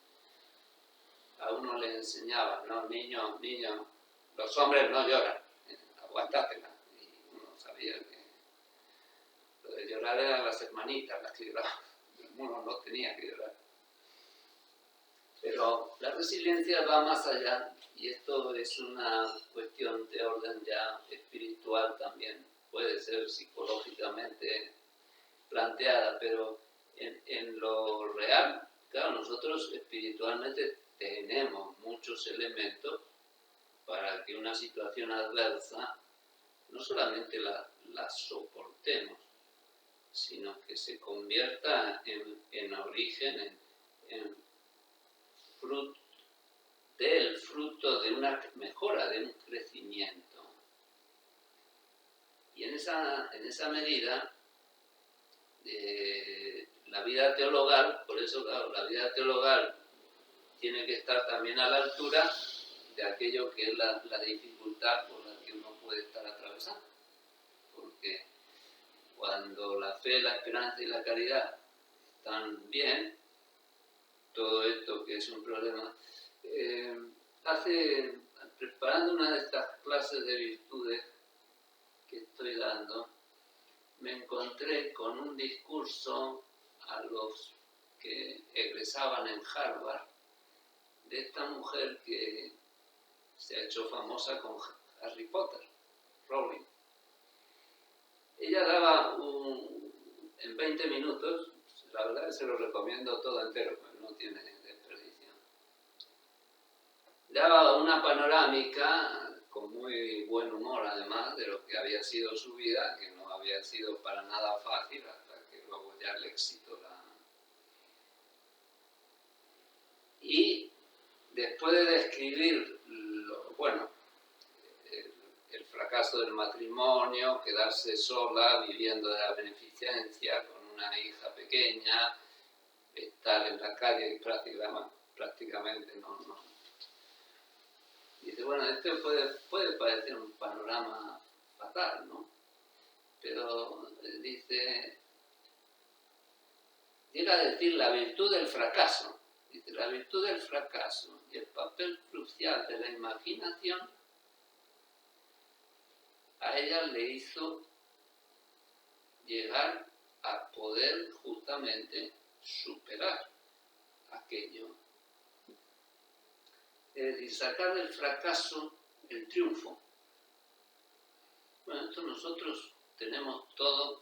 a uno le enseñaban, ¿no? Niño, los hombres no lloran, aguantátela. Y uno sabía que lo de llorar eran las hermanitas las que lloraban, uno no tenía que llorar. Pero la resiliencia va más allá, y esto es una cuestión de orden ya espiritual también, puede ser psicológicamente planteada, pero en lo real, claro, nosotros espiritualmente tenemos muchos elementos para que una situación adversa no solamente la soportemos, sino que se convierta en origen, en fruto de una mejora, de un crecimiento. Y en esa medida, la vida teologal, por eso claro, la vida teologal tiene que estar también a la altura de aquello que es la dificultad por la que uno puede estar atravesando. Porque cuando la fe, la esperanza y la caridad están bien, todo esto que es un problema, preparando una de estas clases de virtudes que estoy dando, me encontré con un discurso a los que egresaban en Harvard de esta mujer que se ha hecho famosa con Harry Potter, Rowling. Ella daba en 20 minutos, la verdad es que se lo recomiendo todo entero, porque no tiene desperdicio. Daba una panorámica con muy buen humor, además, de lo que había sido su vida, que no había sido para nada fácil, hasta que luego ya el éxito Y después de describir el fracaso del matrimonio, quedarse sola, viviendo de la beneficencia, con una hija pequeña, estar en la calle y prácticamente no. Dice, bueno, esto puede parecer un panorama fatal, ¿no? Pero dice, llega a decir la virtud del fracaso. Dice, la virtud del fracaso y el papel crucial de la imaginación a ella le hizo llegar a poder justamente superar aquello. Es decir, sacar del fracaso el triunfo. Bueno, esto nosotros tenemos todo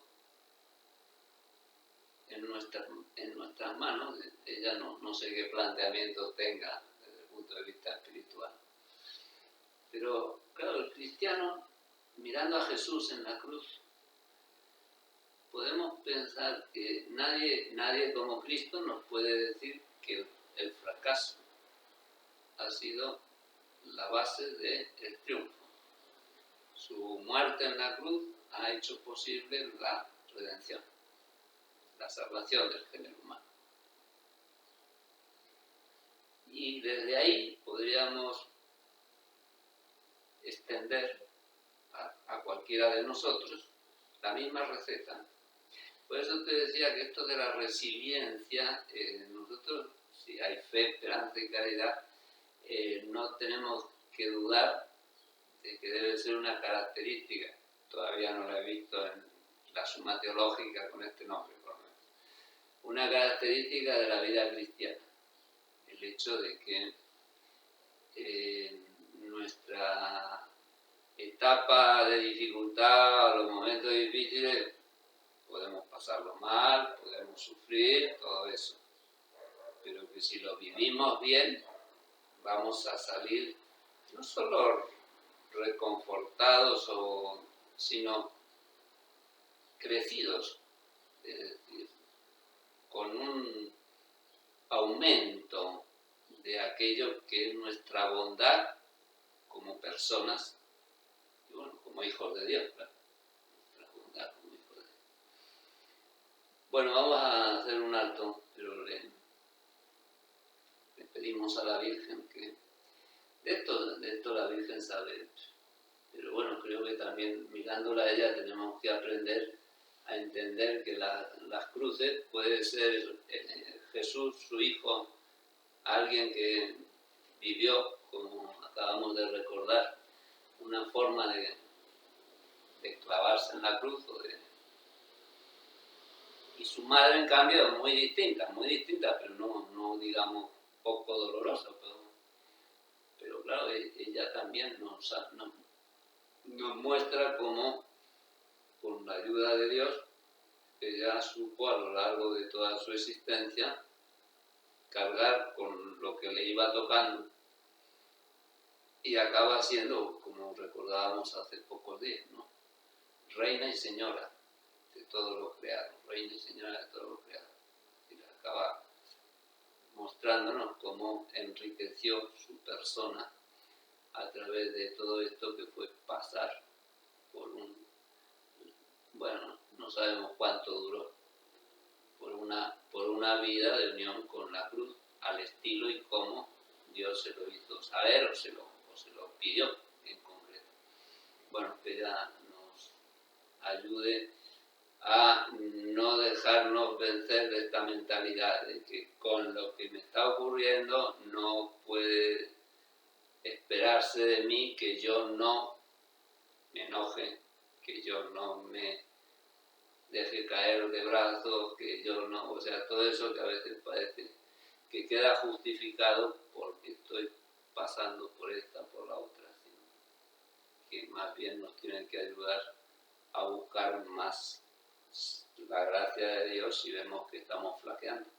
en nuestras manos. Ella no sé qué planteamiento tenga desde el punto de vista espiritual. Pero, claro, el cristiano, mirando a Jesús en la cruz, podemos pensar que nadie como Cristo nos puede decir que el fracaso ha sido la base del triunfo. Su muerte en la cruz ha hecho posible la redención, la salvación del género humano. Y desde ahí podríamos extender a cualquiera de nosotros la misma receta. Por eso te decía que esto de la resiliencia, nosotros, si hay fe, esperanza y caridad, no tenemos que dudar de que debe ser una característica. Todavía no la he visto en la suma teológica con este nombre. Una característica de la vida cristiana, el hecho de que nuestra etapa de dificultad, los momentos difíciles, podemos pasarlo mal, podemos sufrir, todo eso. Pero que si lo vivimos bien, vamos a salir no solo reconfortados, sino crecidos, es decir, con un aumento de aquello que es nuestra bondad como personas y bueno, como hijos de Dios, claro. Nuestra bondad como hijos de Dios. Bueno, vamos a hacer un alto, pero le pedimos a la Virgen que de esto la Virgen sabe, pero bueno, creo que también mirándola a ella tenemos que aprender a entender que las cruces puede ser Jesús, su hijo, alguien que vivió, como acabamos de recordar, una forma de clavarse en la cruz, y su madre en cambio muy distinta, pero no digamos poco dolorosa, pero claro, ella también nos muestra cómo, con la ayuda de Dios, ella supo a lo largo de toda su existencia cargar con lo que le iba tocando y acaba siendo, como recordábamos hace pocos días, ¿no? Reina y señora de todo lo creado, reina y señora de todo lo creado. Y acaba mostrándonos cómo enriqueció su persona a través de todo esto que fue pasar por bueno, no sabemos cuánto duró, por una vida de unión con la cruz, al estilo y cómo Dios se lo hizo saber o se lo pidió en concreto. Bueno, que ella nos ayude a no dejarnos vencer de esta mentalidad de que con lo que me está ocurriendo no puede esperarse de mí que yo no me enoje, que yo no me deje caer de brazos, que yo no, o sea, todo eso que a veces parece que queda justificado porque estoy pasando por esta, por la otra, sino que más bien nos tienen que ayudar a buscar más la gracia de Dios si vemos que estamos flaqueando.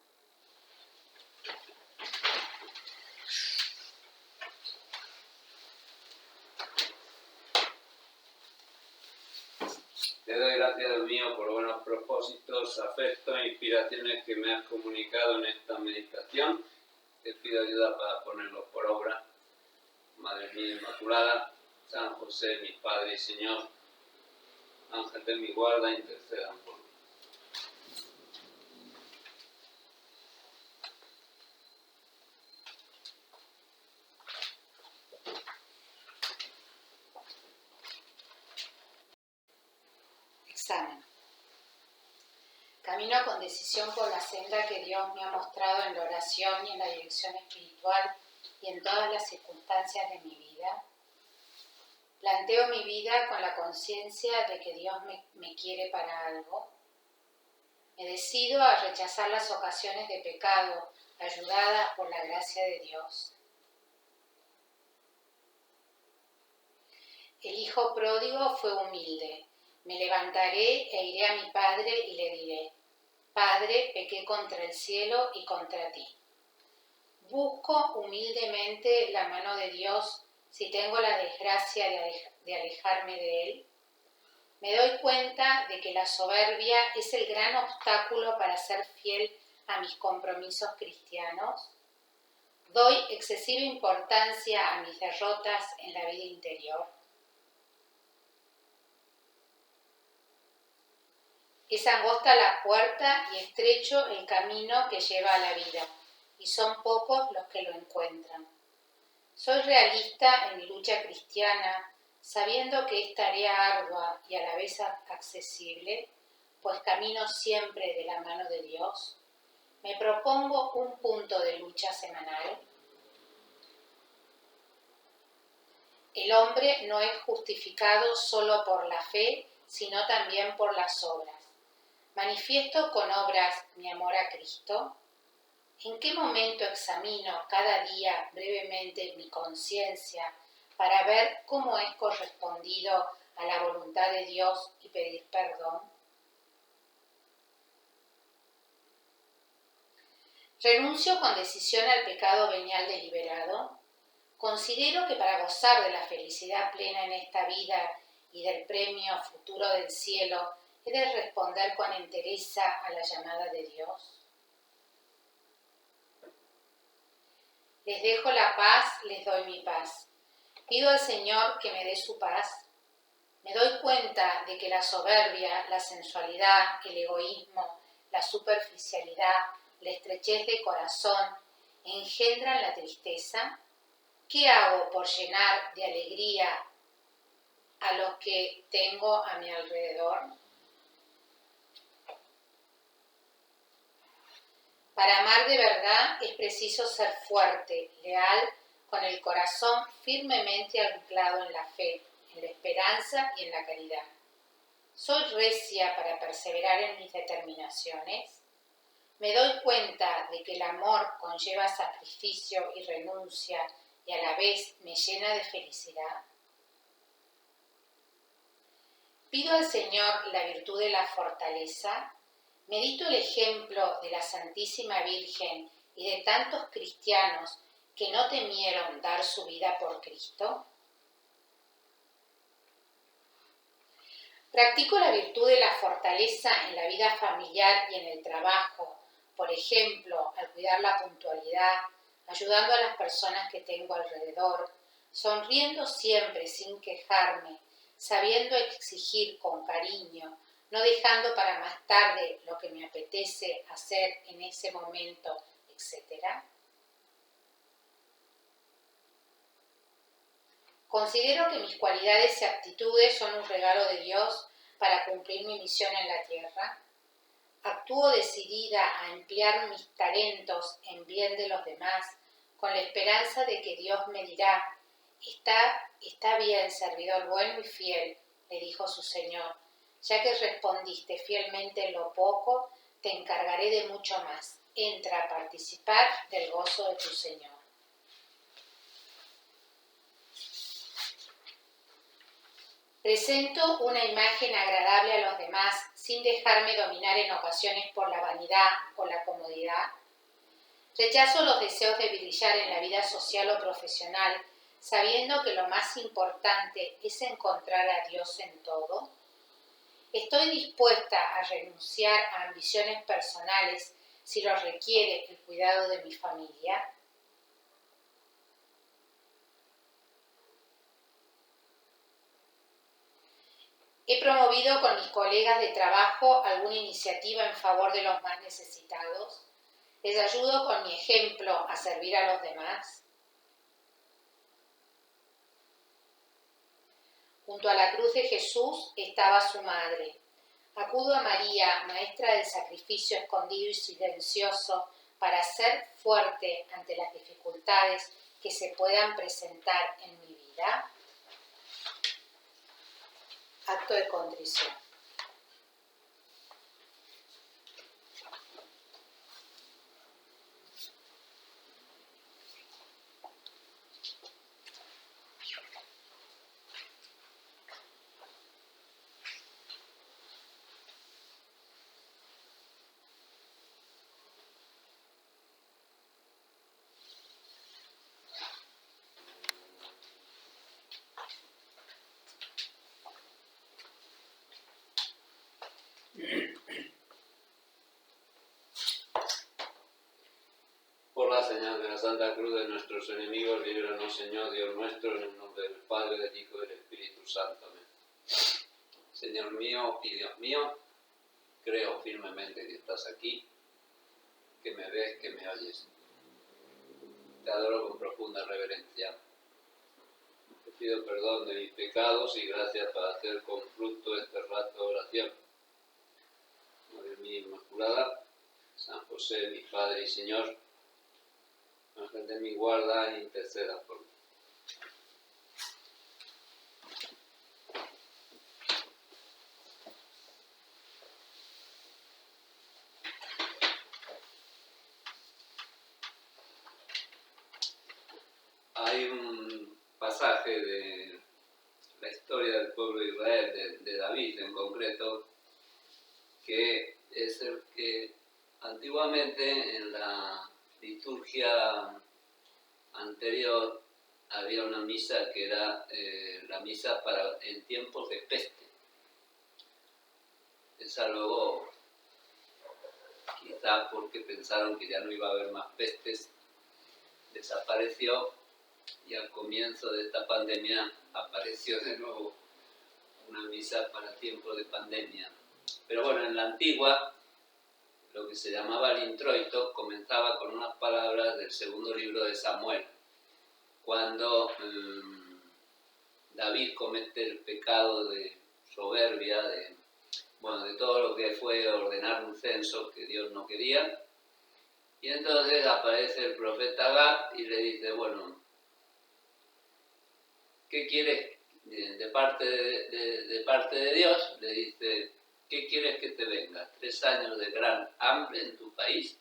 Te doy gracias, Dios mío, por buenos propósitos, afectos e inspiraciones que me has comunicado en esta meditación. Te pido ayuda para ponerlos por obra. Madre mía Inmaculada, San José, mi Padre y Señor, Ángel de mi guarda, intercedan por mí. Examen. Camino con decisión por la senda que Dios me ha mostrado en la oración y en la dirección espiritual y en todas las circunstancias de mi vida. Planteo mi vida con la conciencia de que Dios me quiere para algo. Me decido a rechazar las ocasiones de pecado, ayudada por la gracia de Dios. El hijo pródigo fue humilde. Me levantaré e iré a mi padre y le diré: Padre, pequé contra el cielo y contra ti. Busco humildemente la mano de Dios si tengo la desgracia de alejarme de Él. Me doy cuenta de que la soberbia es el gran obstáculo para ser fiel a mis compromisos cristianos. Doy excesiva importancia a mis derrotas en la vida interior. Es angosta la puerta y estrecho el camino que lleva a la vida, y son pocos los que lo encuentran. Soy realista en mi lucha cristiana, sabiendo que es tarea ardua y a la vez accesible, pues camino siempre de la mano de Dios. Me propongo un punto de lucha semanal. El hombre no es justificado solo por la fe, sino también por las obras. ¿Manifiesto con obras mi amor a Cristo? ¿En qué momento examino cada día brevemente mi conciencia para ver cómo es correspondido a la voluntad de Dios y pedir perdón? ¿Renuncio con decisión al pecado venial deliberado? Considero que para gozar de la felicidad plena en esta vida y del premio futuro del cielo, he de responder con entereza a la llamada de Dios. Les dejo la paz, les doy mi paz. Pido al Señor que me dé su paz. Me doy cuenta de que la soberbia, la sensualidad, el egoísmo, la superficialidad, la estrechez de corazón engendran la tristeza. ¿Qué hago por llenar de alegría a los que tengo a mi alrededor? Para amar de verdad es preciso ser fuerte, leal, con el corazón firmemente anclado en la fe, en la esperanza y en la caridad. ¿Soy recia para perseverar en mis determinaciones? ¿Me doy cuenta de que el amor conlleva sacrificio y renuncia y a la vez me llena de felicidad? Pido al Señor la virtud de la fortaleza. Medito el ejemplo de la Santísima Virgen y de tantos cristianos que no temieron dar su vida por Cristo. Practico la virtud de la fortaleza en la vida familiar y en el trabajo, por ejemplo, al cuidar la puntualidad, ayudando a las personas que tengo alrededor, sonriendo siempre sin quejarme, sabiendo exigir con cariño, no dejando para más tarde lo que me apetece hacer en ese momento, etc. Considero que mis cualidades y aptitudes son un regalo de Dios para cumplir mi misión en la tierra. Actúo decidida a emplear mis talentos en bien de los demás, con la esperanza de que Dios me dirá: está bien, servidor bueno y fiel, le dijo su Señor. Ya que respondiste fielmente en lo poco, te encargaré de mucho más. Entra a participar del gozo de tu Señor. Presento una imagen agradable a los demás sin dejarme dominar en ocasiones por la vanidad o la comodidad. Rechazo los deseos de brillar en la vida social o profesional, sabiendo que lo más importante es encontrar a Dios en todo. Estoy dispuesta a renunciar a ambiciones personales si lo requiere el cuidado de mi familia. He promovido con mis colegas de trabajo alguna iniciativa en favor de los más necesitados. Les ayudo con mi ejemplo a servir a los demás. Junto a la cruz de Jesús estaba su madre. Acudo a María, maestra del sacrificio escondido y silencioso, para ser fuerte ante las dificultades que se puedan presentar en mi vida. Acto de contrición. Por la señal de la Santa Cruz de nuestros enemigos, líbranos, Señor Dios nuestro, en el nombre del Padre, del Hijo y del Espíritu Santo. Amén. Señor mío y Dios mío, creo firmemente que estás aquí, que me ves, que me oyes. Te adoro con profunda reverencia. Te pido perdón de mis pecados y gracias para hacer con fruto este rato de oración. Madre mía Inmaculada, San José, mi Padre y Señor, Ángel de mi guarda, interceda por mí. hay un pasaje de la historia del pueblo de Israel, de David en concreto, que es el que antiguamente en la liturgia anterior había una misa que era la misa en tiempos de peste. Esa luego, quizá porque pensaron que ya no iba a haber más pestes, desapareció, y al comienzo de esta pandemia apareció de nuevo una misa para tiempo de pandemia. Pero bueno, en la antigua, lo que se llamaba el introito comenzaba con unas palabras del segundo libro de Samuel, cuando David comete el pecado de soberbia, de todo lo que fue ordenar un censo que Dios no quería. Y entonces aparece el profeta Gad y le dice, bueno, ¿qué quieres de parte de Dios? Le dice, ¿qué quieres que te venga? 3 años de gran hambre en tu país,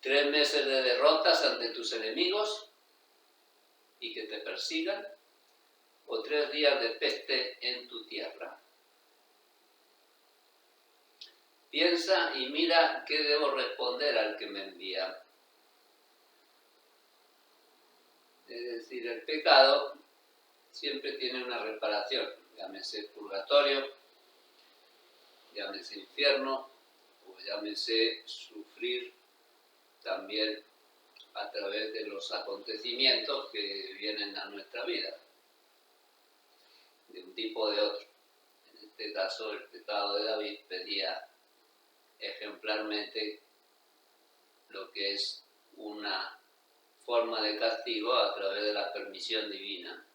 3 meses de derrotas ante tus enemigos y que te persigan, o 3 días de peste en tu tierra. Piensa y mira qué debo responder al que me envía. Es decir, el pecado siempre tiene una reparación, llámese purgatorio, llámese infierno, o llámese sufrir también a través de los acontecimientos que vienen a nuestra vida, de un tipo o de otro. En este caso, el pecado de David pedía ejemplarmente lo que es una forma de castigo a través de la permisión divina.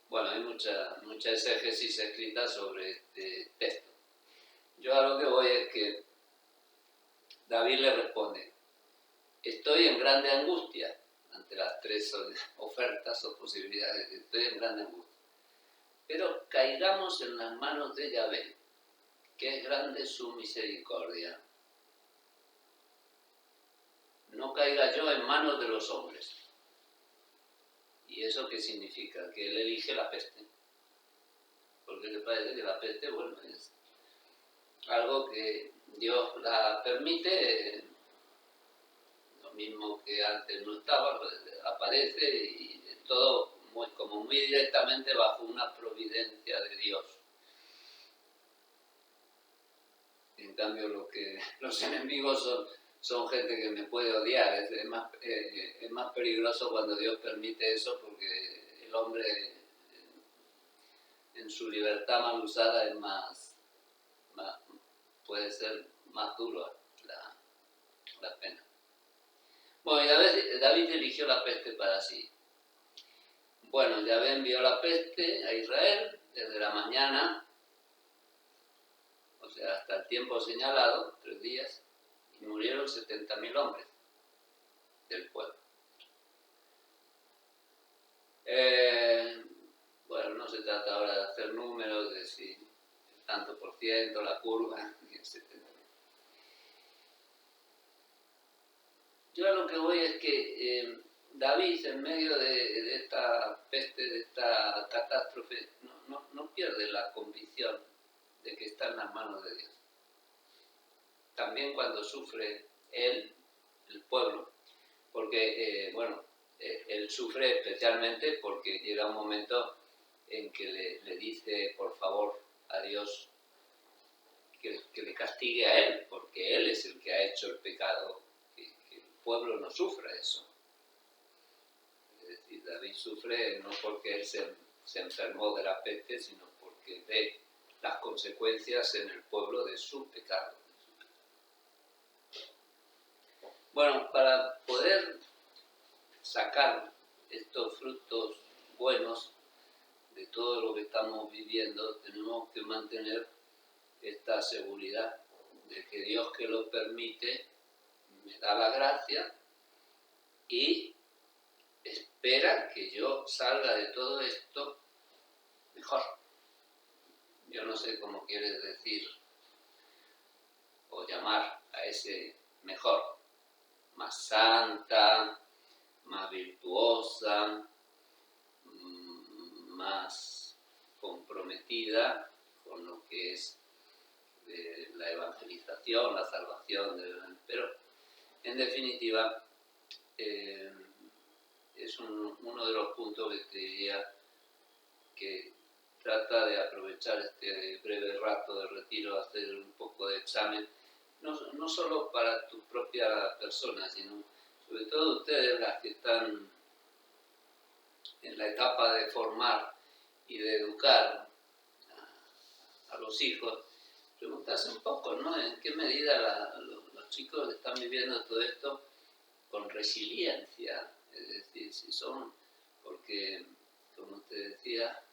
Bueno, hay mucha exégesis escrita sobre este texto. Yo a lo que voy es que David le responde, estoy en grande angustia ante las 3 ofertas o posibilidades, estoy en grande angustia. Pero caigamos en las manos de Yahvé, que es grande su misericordia. No caiga yo en manos de los hombres. ¿Y eso qué significa? Que él elige la peste. Porque le parece que la peste, bueno, es algo que Dios la permite, lo mismo que antes no estaba, aparece y todo muy directamente bajo una providencia de Dios. En cambio, los enemigos son gente que me puede odiar. Es más peligroso cuando Dios permite eso, porque el hombre en su libertad mal usada es puede ser más duro la pena. Bueno, David eligió la peste para sí. Bueno, Yahvé envió la peste a Israel desde la mañana, o sea, hasta el tiempo señalado, 3 días, y murieron 70.000 hombres del pueblo. Bueno, no se trata ahora de hacer números, de si tanto por ciento, la curva, etc. Yo a lo que voy es que David, en medio de esta peste, de esta catástrofe, no pierde la convicción de que está en las manos de Dios. También cuando sufre él, el pueblo, porque, él sufre especialmente porque llega un momento en que le dice, por favor, a Dios que le castigue a él, porque él es el que ha hecho el pecado, que el pueblo no sufra eso. Es decir, David sufre no porque él se enfermó de la peste, sino porque ve las consecuencias en el pueblo de su pecado. Bueno, para poder sacar estos frutos buenos de todo lo que estamos viviendo, tenemos que mantener esta seguridad de que Dios, que lo permite, me da la gracia y espera que yo salga de todo esto mejor. Yo no sé cómo quieres decir o llamar a ese mejor, más santa, más virtuosa, más comprometida con lo que es la evangelización, la salvación, pero en definitiva es uno de los puntos que te diría que trata de aprovechar este breve rato de retiro, hacer un poco de examen, no solo para tu propia persona, sino sobre todo ustedes, las que están en la etapa de formar y de educar a los hijos, preguntarse un poco, ¿no? En qué medida los chicos están viviendo todo esto con resiliencia, es decir, si son, porque, como te decía,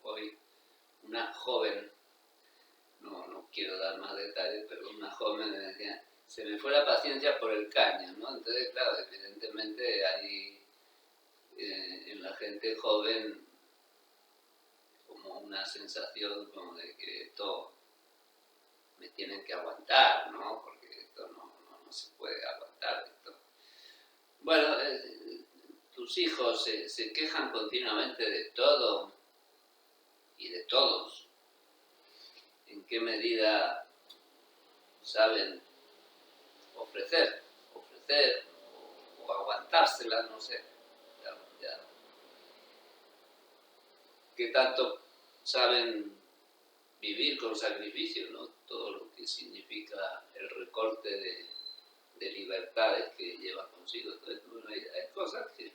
hoy una joven, no quiero dar más detalles, pero una joven me decía, se me fue la paciencia por el caño, ¿no? Entonces, claro, evidentemente hay en la gente joven como una sensación como de que esto me tienen que aguantar, ¿no? Porque esto no se puede aguantar. Esto. Bueno, tus hijos se quejan continuamente de todo y de todos. ¿En qué medida saben ofrecer o aguantársela? No sé. Ya. ¿Qué tanto saben vivir con sacrificio, ¿no? Todo lo que significa el recorte de libertades que lleva consigo. Entonces, bueno, hay cosas que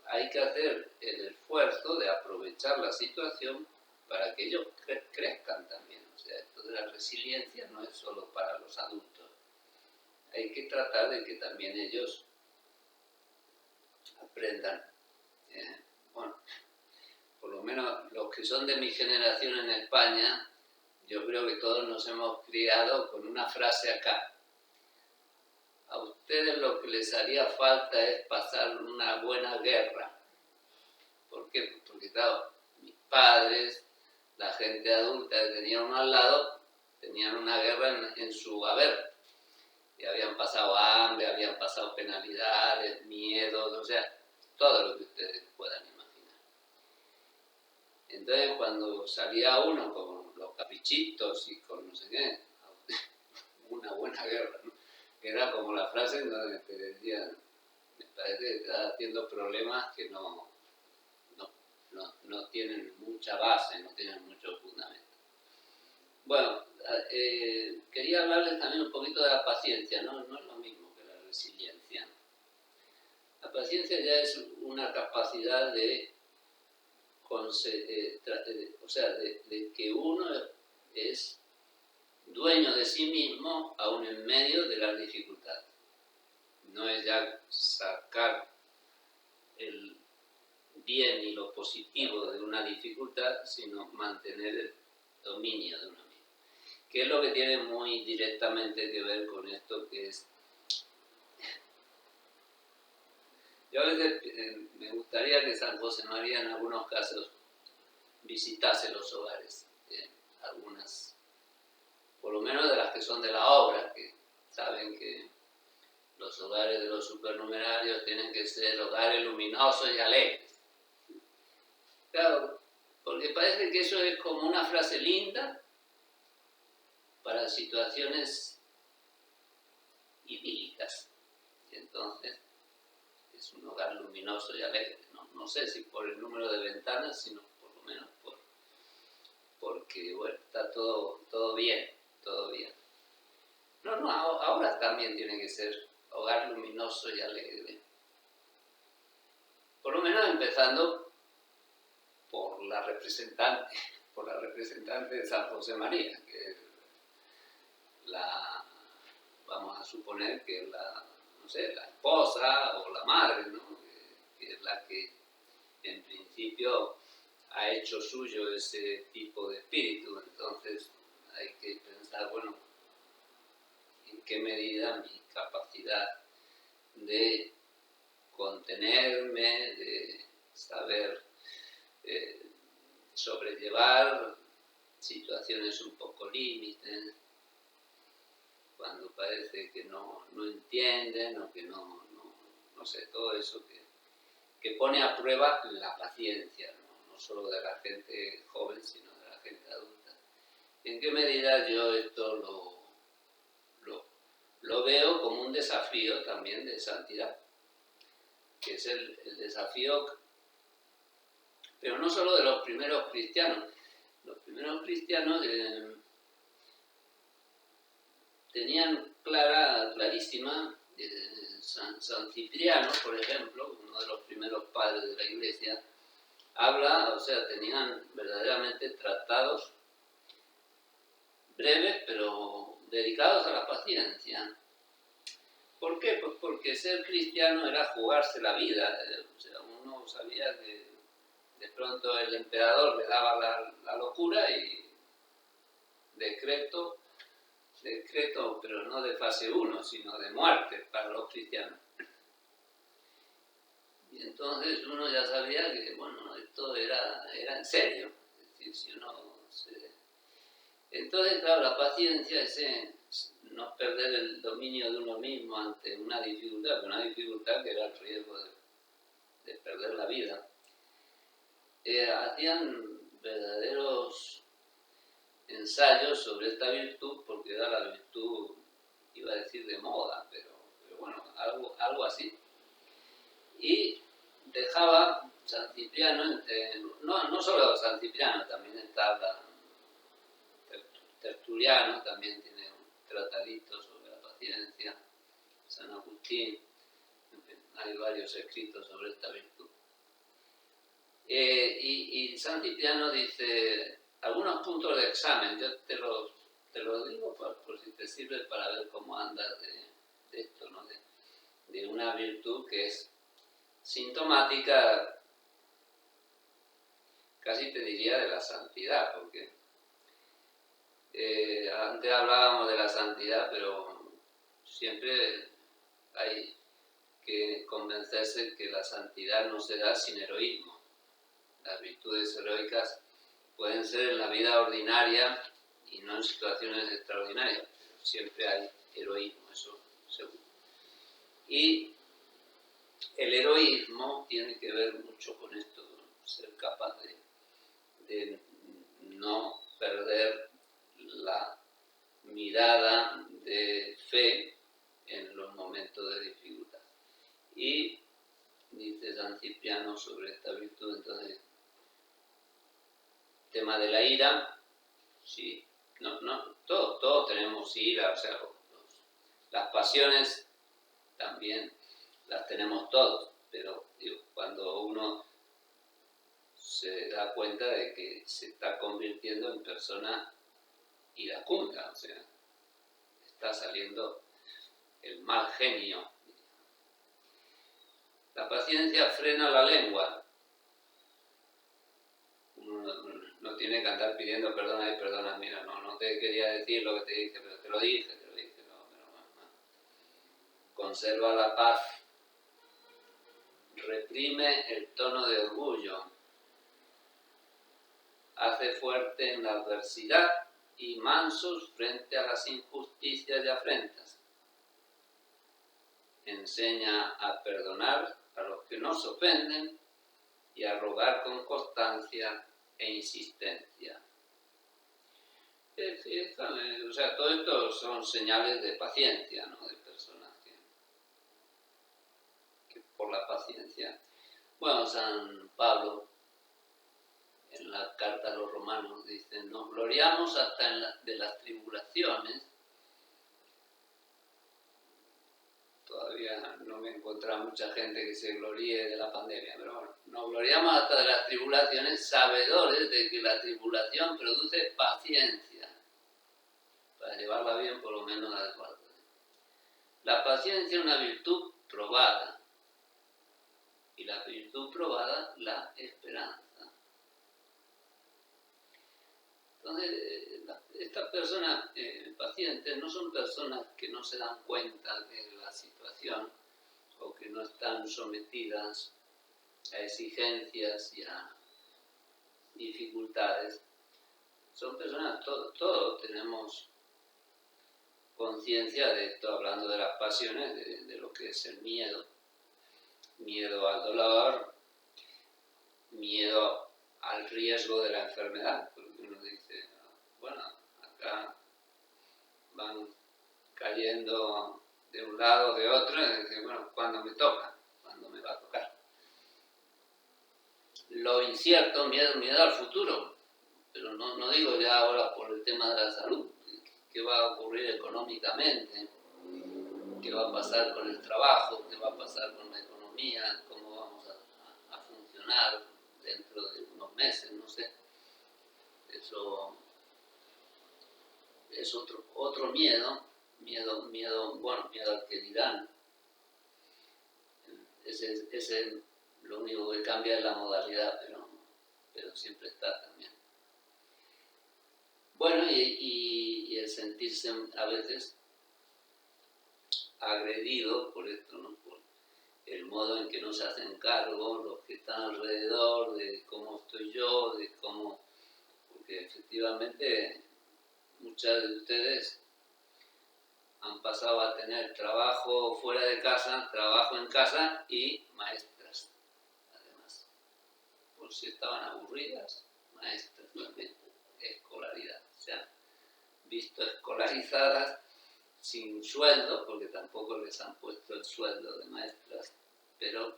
hay que hacer el esfuerzo de aprovechar la situación para que ellos crezcan también. O sea, esto de la resiliencia no es solo para los adultos. Hay que tratar de que también ellos aprendan. Bueno, por lo menos los que son de mi generación en España, yo creo que todos nos hemos criado con una frase acá. A ustedes lo que les haría falta es pasar una buena guerra. ¿Por qué? Porque, claro, mis padres, la gente adulta que tenían uno al lado, tenían una guerra en su haber. Y habían pasado hambre, habían pasado penalidades, miedos, o sea, todo lo que ustedes puedan imaginar. Entonces, cuando salía uno con los caprichitos y con no sé qué, una buena guerra, ¿no? Era como la frase en donde te decían, me parece que te estás haciendo problemas que no tienen mucha base, no tienen mucho fundamento. Bueno, quería hablarles también un poquito de la paciencia, ¿no? No es lo mismo que la resiliencia. La paciencia ya es una capacidad de que uno es dueño de sí mismo aún en medio de las dificultades. No es ya sacar el bien y lo positivo de una dificultad, sino mantener el dominio de uno mismo. Que es lo que tiene muy directamente que ver con esto que es... Yo a veces me gustaría que San José María en algunos casos visitase los hogares, algunas, por lo menos de las que son de la obra, que saben que los hogares de los supernumerarios tienen que ser hogares luminosos y alegres. Claro, porque parece que eso es como una frase linda para situaciones idílicas. Y entonces es un hogar luminoso y alegre. No sé si por el número de ventanas, sino por lo menos porque bueno, está todo bien, todo bien. Ahora también tiene que ser hogar luminoso y alegre. Por lo menos empezando por la representante de San José María, que es vamos a suponer que es la esposa o la madre, ¿no? Que es la que en principio ha hecho suyo ese tipo de espíritu. Entonces hay que pensar, bueno, en qué medida mi capacidad de contenerme, de saber sobrellevar situaciones un poco límites, cuando parece que no entienden o que no no sé, todo eso que pone a prueba la paciencia, ¿no? No solo de la gente joven, sino de la gente adulta. ¿En qué medida yo esto lo veo como un desafío también de santidad? Que es el desafío, pero no solo de los primeros cristianos. Los primeros cristianos tenían clarísima, San Cipriano, por ejemplo, uno de los primeros padres de la Iglesia, habla, o sea, tenían verdaderamente tratados breves, pero dedicados a la paciencia. ¿Por qué? Pues porque ser cristiano era jugarse la vida. O sea, uno sabía que de pronto el emperador le daba la locura y decreto, pero no de fase 1, sino de muerte para los cristianos. Y entonces uno ya sabía que, bueno, esto era en serio. Es decir, si uno Entonces, claro, la paciencia es no perder el dominio de uno mismo ante una dificultad que era el riesgo de perder la vida. Hacían verdaderos ensayos sobre esta virtud, porque era la virtud, iba a decir de moda, pero bueno, algo así. Y dejaba San Cipriano, no solo San Cipriano, también está Tertuliano, también tiene un tratadito sobre la paciencia, San Agustín, en fin, hay varios escritos sobre esta virtud. Y San Cipriano dice algunos puntos de examen, yo te los digo por si te sirve para ver cómo andas de esto, ¿no? De una virtud que es sintomática, casi te diría, de la santidad, porque antes hablábamos de la santidad, pero siempre hay que convencerse que la santidad no se da sin heroísmo. Las virtudes heroicas pueden ser en la vida ordinaria y no en situaciones extraordinarias, pero siempre hay heroísmo, eso seguro. Y el heroísmo tiene que ver mucho con esto, ser capaz de no perder la mirada de fe en los momentos de dificultad. Y dice San Cipriano sobre esta virtud, entonces, tema de la ira, sí, todos tenemos ira, o sea, las pasiones también las tenemos todos, pero cuando uno se da cuenta de que se está convirtiendo en persona iracunda, o sea, está saliendo el mal genio. La paciencia frena la lengua. Uno no tiene que andar pidiendo perdona, mira, no te quería decir lo que te dije, pero te lo dije, no. Conserva la paz. Reprime el tono de orgullo. Hace fuerte en la adversidad y mansos frente a las injusticias y afrentas. Enseña a perdonar a los que nos ofenden y a rogar con constancia e insistencia. O sea, todo esto son señales de paciencia, ¿no? De personas que por la paciencia. Bueno, San Pablo, en la carta a los romanos, dice, nos gloriamos hasta de las tribulaciones. Todavía no me he encontrado mucha gente que se gloríe de la pandemia, pero bueno, nos gloriamos hasta de las tribulaciones, sabedores de que la tribulación produce paciencia, para llevarla bien por lo menos a desguardo. La paciencia es una virtud probada, y la virtud probada, la esperanza. Entonces, estas personas pacientes no son personas que no se dan cuenta de la situación o que no están sometidas a exigencias y a dificultades. Son personas, todos tenemos conciencia de esto, hablando de las pasiones, de lo que es el miedo. miedo al dolor, miedo al riesgo de la enfermedad, porque uno dice, bueno, acá van cayendo de un lado, de otro, y dice, bueno, ¿cuándo me toca? ¿Cuándo me va a tocar? Lo incierto, miedo al futuro, pero no digo ya ahora por el tema de la salud, qué va a ocurrir económicamente, qué va a pasar con el trabajo, qué va a pasar con la economía, cómo vamos a funcionar dentro de unos meses, no sé. Eso es otro miedo al que dirán. Ese lo único que cambia es la modalidad, pero siempre está también. Bueno, y el sentirse a veces agredido por esto, ¿no? Por el modo en que no se hacen cargo los que están alrededor de cómo estoy yo, de cómo... Porque efectivamente muchas de ustedes han pasado a tener trabajo fuera de casa, trabajo en casa y maestras, además. Por si estaban aburridas, maestras también, escolaridad. Se han visto escolarizadas sin sueldo, porque tampoco les han puesto el sueldo de maestras, pero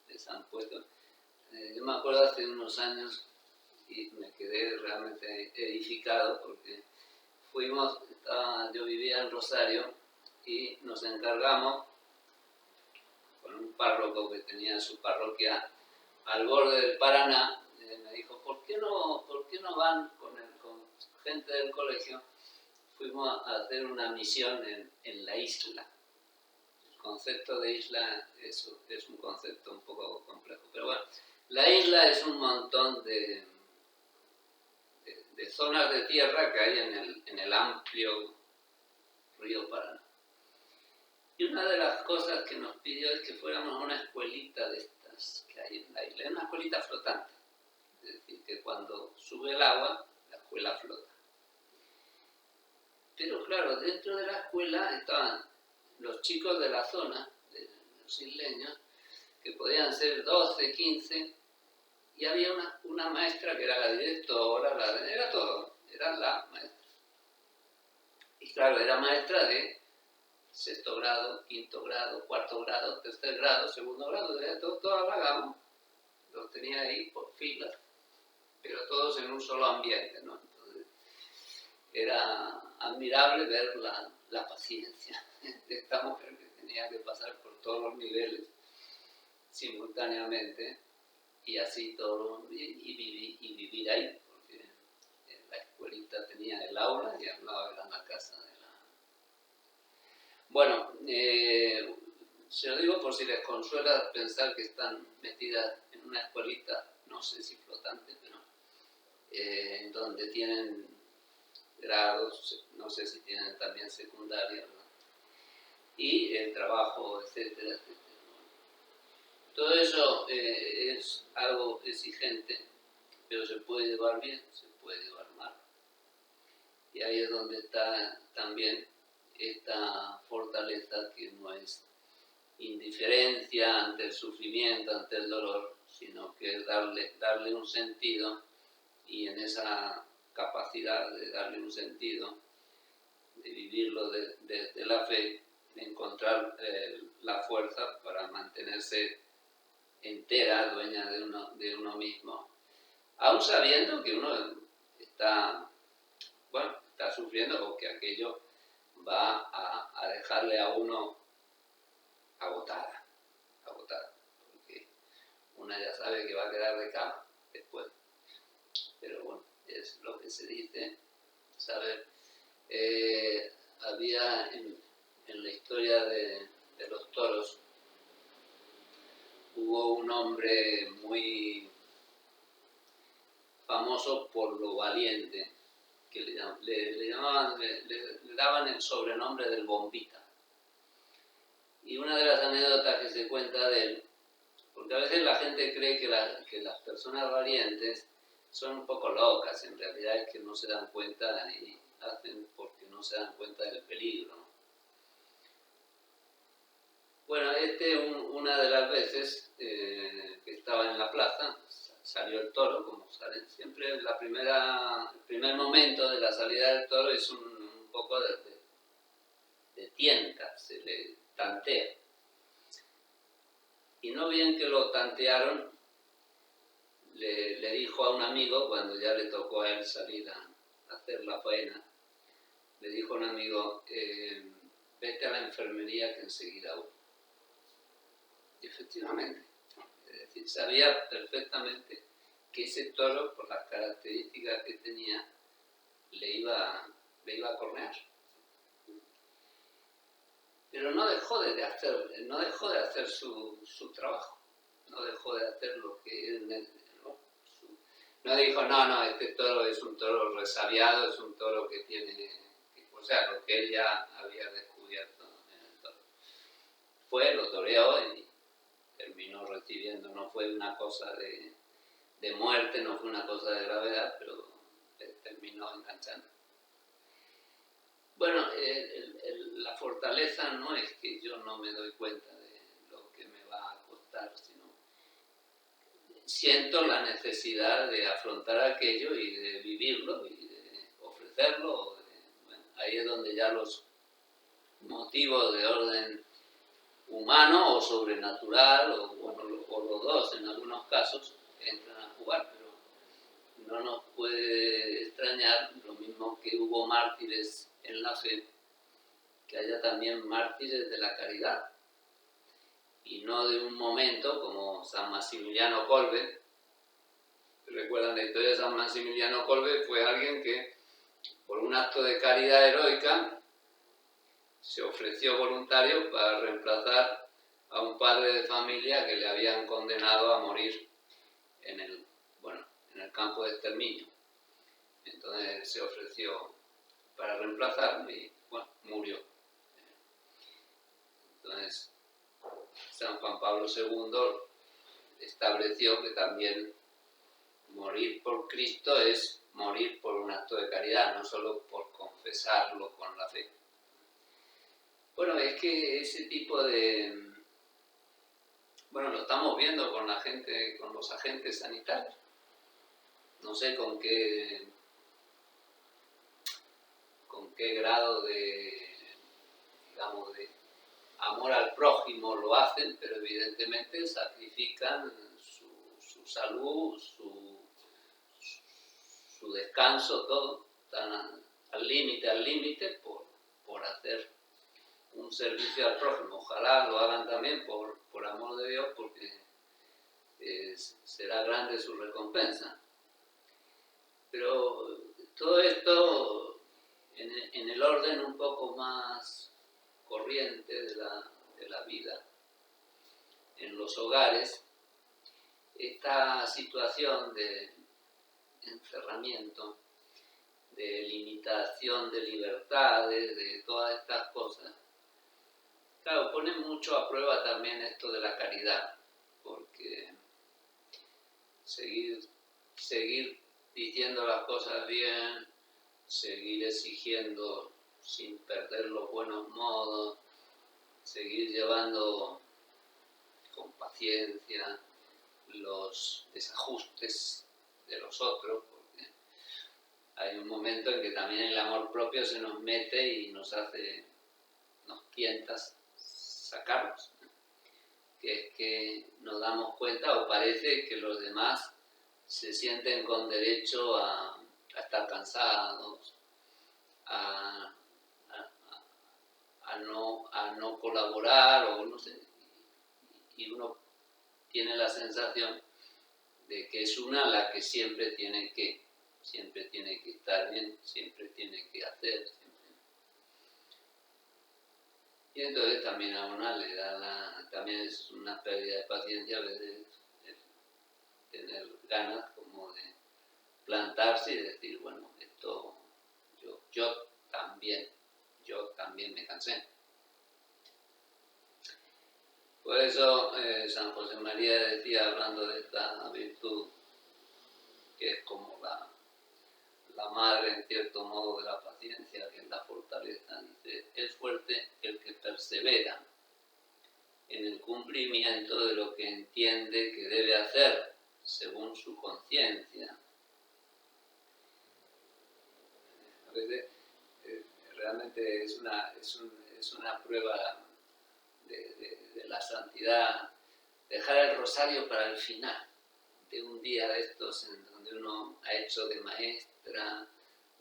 les han puesto... yo me acuerdo hace unos años y me quedé realmente edificado porque yo vivía en Rosario y nos encargamos con un párroco que tenía su parroquia al borde del Paraná. Me dijo, ¿por qué no van con gente del colegio? Fuimos a hacer una misión en la isla. El concepto de isla es un concepto un poco complejo, pero bueno, la isla es un montón de zonas de tierra que hay en el amplio río Paraná. Y una de las cosas que nos pidió es que fuéramos a una escuelita de estas que hay en la isla. Es una escuelita flotante, es decir, que cuando sube el agua, la escuela flota. Pero claro, dentro de la escuela estaban los chicos de la zona, de los isleños, que podían ser 12, 15, y había una maestra que era la directora, era todo, era la maestra. Y claro, era maestra de sexto grado, quinto grado, cuarto grado, tercer grado, segundo grado, toda la gama. Los tenía ahí por filas, pero todos en un solo ambiente, ¿no? Entonces, era admirable ver la paciencia de esta mujer que tenía que pasar por todos los niveles simultáneamente y así todo, y vivir ahí, porque en la escuelita tenía el aula y al lado era la casa de la... Bueno, se lo digo por si les consuela pensar que están metidas en una escuelita, no sé si flotante, pero en donde tienen grados, no sé si tienen también secundaria, ¿no? Y el trabajo, etcétera, etcétera. Todo eso es algo exigente, pero se puede llevar bien, se puede llevar mal. Y ahí es donde está también esta fortaleza que no es indiferencia ante el sufrimiento, ante el dolor, sino que es darle un sentido, y en esa capacidad de darle un sentido, de vivirlo desde la fe, de encontrar la fuerza para mantenerse entera, dueña de uno mismo, aún sabiendo que uno está sufriendo o que aquello va a dejarle a uno agotada, porque una ya sabe que va a quedar de cama después. Pero bueno, es lo que se dice, saber. Había en la historia de los toros, hubo un hombre muy famoso por lo valiente, que le daban el sobrenombre del Bombita. Y una de las anécdotas que se cuenta de él, porque a veces la gente cree que las personas valientes son un poco locas, en realidad es que no se dan cuenta y hacen porque no se dan cuenta del peligro, ¿no? Bueno, una de las veces que estaba en la plaza, salió el toro, como sale siempre. El primer momento de la salida del toro es un poco de tienta, se le tantea. Y no bien que lo tantearon, le dijo a un amigo, cuando ya le tocó a él salir a hacer la faena, le dijo a un amigo, vete a la enfermería que enseguida voy. Y efectivamente, es decir, sabía perfectamente que ese toro, por las características que tenía, le iba a cornear. Pero no dejó de hacer su trabajo, no dejó de hacer lo que él. No dijo, no, este toro es un toro resabiado, es un toro que tiene, o sea, lo que él ya había descubierto en el toro. Lo toreó y terminó recibiendo, no fue una cosa de muerte, no fue una cosa de gravedad, pero terminó enganchando. Bueno, la fortaleza no es que yo no me doy cuenta de lo que me va a costar, sino siento la necesidad de afrontar aquello y de vivirlo y de ofrecerlo. Bueno, ahí es donde ya los motivos de orden humano o sobrenatural, o los dos en algunos casos, entran a jugar, pero no nos puede extrañar, lo mismo que hubo mártires en la fe, que haya también mártires de la caridad. Y no de un momento como San Maximiliano Kolbe. ¿Recuerdan la historia de San Maximiliano Kolbe? Fue alguien que, por un acto de caridad heroica, se ofreció voluntario para reemplazar a un padre de familia que le habían condenado a morir en el campo de exterminio. Entonces se ofreció para reemplazarlo y murió. Entonces San Juan Pablo II estableció que también morir por Cristo es morir por un acto de caridad, no solo por confesarlo con la fe. Bueno, es que ese tipo de... Bueno, lo estamos viendo con la gente, con los agentes sanitarios. No sé con qué grado de, digamos, de amor al prójimo lo hacen, pero evidentemente sacrifican su salud, su descanso, todo, están al límite por hacer un servicio al prójimo. Ojalá lo hagan también por amor de Dios, porque será grande su recompensa. Pero todo esto en el orden un poco más corriente de la vida, en los hogares, esta situación de encerramiento, de limitación de libertades, de todas estas cosas, claro, pone mucho a prueba también esto de la caridad, porque seguir diciendo las cosas bien, seguir exigiendo sin perder los buenos modos, seguir llevando con paciencia los desajustes de los otros, porque hay un momento en que también el amor propio se nos mete y nos tienta sacarnos, que es que nos damos cuenta o parece que los demás se sienten con derecho a estar cansados, a no colaborar, o no sé, y uno tiene la sensación de que es una la que siempre tiene que estar bien, siempre tiene que hacer. Y entonces también a una le da también es una pérdida de paciencia a veces tener ganas como de plantarse y decir, bueno, esto yo también me cansé. Por eso San José María decía, hablando de esta virtud, que es como la madre en cierto modo de la paciencia, que es la fortaleza, dice, es fuerte el que persevera cumplimiento de lo que entiende que debe hacer según su conciencia. A veces realmente es una prueba de la santidad dejar el rosario para el final de un día de estos en donde uno ha hecho de maestra,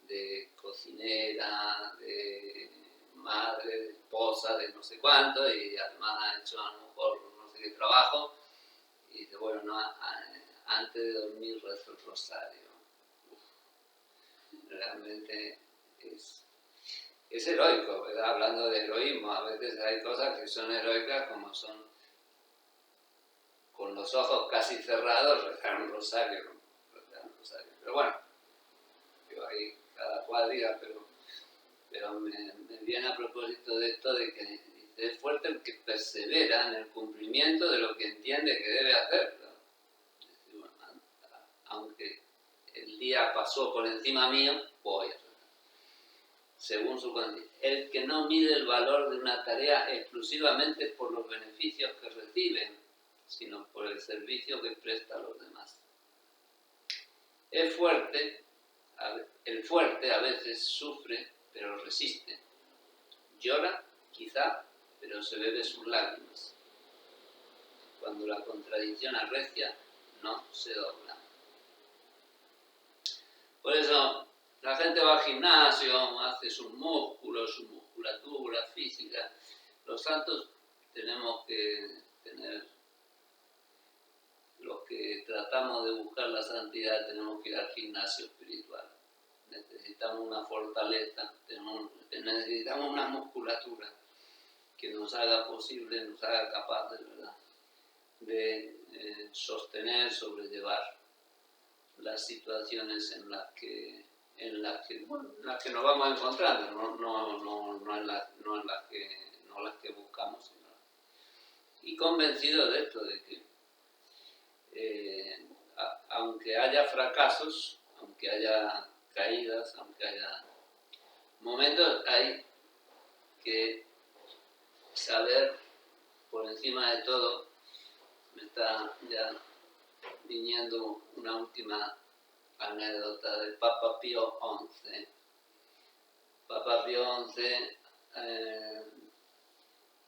de cocinera, de madre, de esposa, de no sé cuánto, y además ha hecho a lo mejor no sé qué trabajo, y dice, bueno, no, antes de dormir rezo el rosario. Realmente es heroico, ¿verdad? Hablando de heroísmo, a veces hay cosas que son heroicas como son con los ojos casi cerrados rezar un rosario, ¿no? Pero bueno, yo ahí cada cual diga, pero me viene a propósito de esto de que es fuerte el que persevera en el cumplimiento de lo que entiende que debe hacer, ¿no? Es decir, bueno, aunque el día pasó por encima mío, voy a rezar según su conciencia. El que no mide el valor de una tarea exclusivamente por los beneficios que reciben, sino por el servicio que presta a los demás. El fuerte a veces sufre, pero resiste. Llora, quizá, pero se bebe sus lágrimas. Cuando la contradicción arrecia, no se dobla. Por eso, la gente va al gimnasio, hace sus músculos, su musculatura física. Los santos tenemos que tener, los que tratamos de buscar la santidad, tenemos que ir al gimnasio espiritual. Necesitamos una fortaleza, necesitamos una musculatura que nos haga posible, nos haga capaces, ¿verdad?, de sostener, sobrellevar las situaciones en las que nos vamos encontrando, no en las que buscamos, sino, y convencido de esto, de que aunque haya fracasos, aunque haya caídas, aunque haya momentos, hay que saber, por encima de todo, me está ya viniendo una última anécdota de Papa Pío XI. Papa Pío XI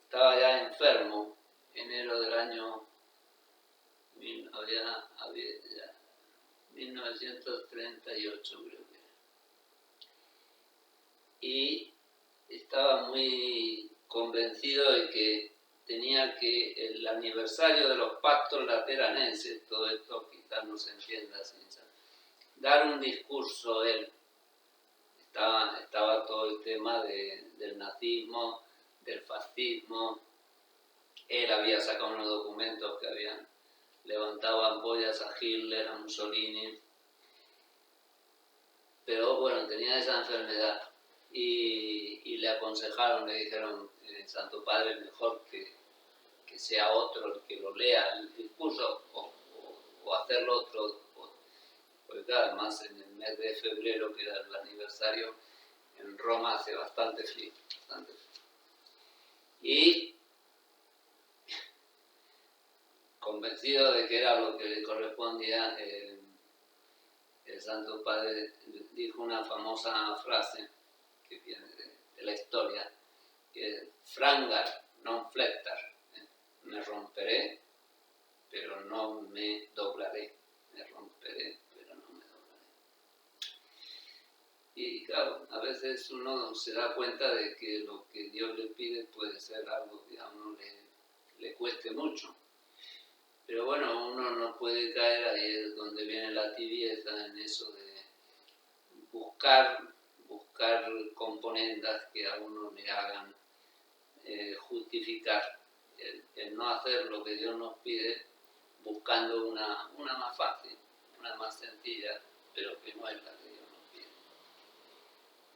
estaba ya enfermo, enero del año 1938, creo que era. Y estaba muy convencido de que tenía que el aniversario de los pactos lateranenses, todo esto quizás no se entienda sin saber, dar un discurso él. Estaba todo el tema del nazismo, del fascismo. Él había sacado unos documentos que habían levantado ampollas a Hitler, a Mussolini. Pero bueno, tenía esa enfermedad y le aconsejaron, le dijeron, Santo Padre, mejor que sea otro el que lo lea el discurso o hacerlo otro. Porque claro, además en el mes de febrero, que era el aniversario, en Roma hace bastante frío. Y convencido de que era lo que le correspondía, el Santo Padre dijo una famosa frase que viene de la historia, que es frangar, non flectar, me romperé, pero no me doblaré, me romperé, pero no me doblaré. Y claro, a veces uno se da cuenta de que lo que Dios le pide puede ser algo que a uno le cueste mucho. Pero bueno, uno no puede caer, ahí es donde viene la tibieza, en eso de buscar componendas que a uno le hagan justificar el no hacer lo que Dios nos pide, buscando una más fácil, una más sencilla, pero que no es la que Dios nos pide.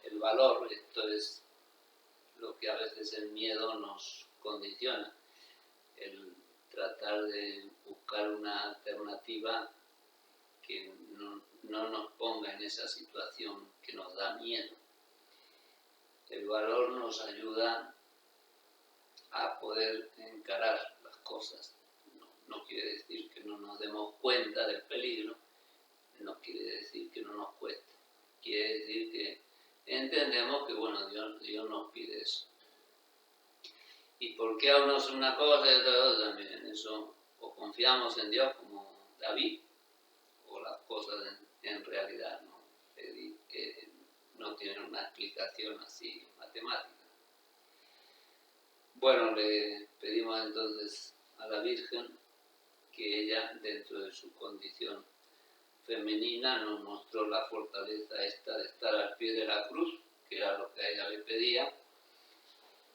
El valor, esto es lo que a veces el miedo nos condiciona, el tratar de buscar una alternativa que no nos ponga en esa situación que nos da miedo. El valor nos ayuda a poder encarar las cosas. No quiere decir que no nos demos cuenta del peligro, no quiere decir que no nos cueste. Quiere decir que entendemos que, bueno, Dios nos pide eso. ¿Y por qué a unos una cosa y a otros también? Eso, o confiamos en Dios como David, o las cosas en realidad que no tienen una explicación así matemática. Bueno, le pedimos entonces a la Virgen que ella, dentro de su condición femenina, nos mostró la fortaleza esta de estar al pie de la cruz, que era lo que a ella le pedía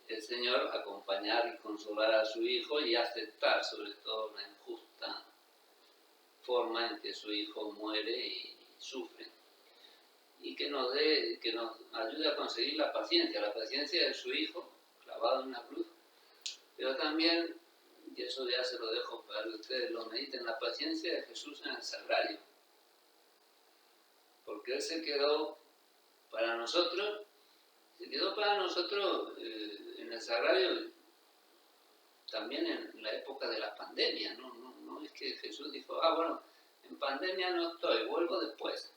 el Señor, acompañar y consolar a su hijo y aceptar sobre todo la injusta forma en que su hijo muere y sufre. Y que nos ayude a conseguir la paciencia de su hijo clavado en una cruz, pero también, y eso ya se lo dejo para que ustedes lo mediten, la paciencia de Jesús en el sagrario, porque Él se quedó para nosotros en el sagrario también en la época de la pandemia, no es que Jesús dijo, bueno, en pandemia no estoy, vuelvo después.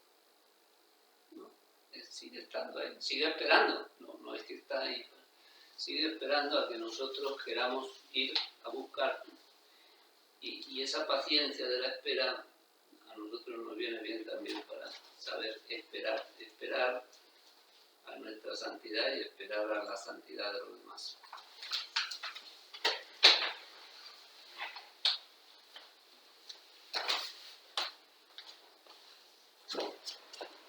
No, Él sigue estando ahí, sigue esperando, no es que está ahí, sigue esperando a que nosotros queramos ir a buscar. Y esa paciencia de la espera a nosotros nos viene bien también para saber esperar a nuestra santidad y esperar a la santidad de los demás.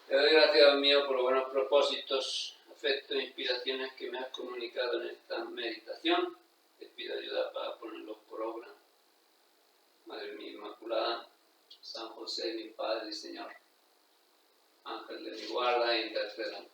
Te doy gracias, Dios mío, por los buenos propósitos, afectos e inspiraciones que me has comunicado en esta meditación. Te pido ayuda para ponerlos por obra. Madre mía Inmaculada, San José, mi Padre y Señor, ángel de mi guarda, intercedan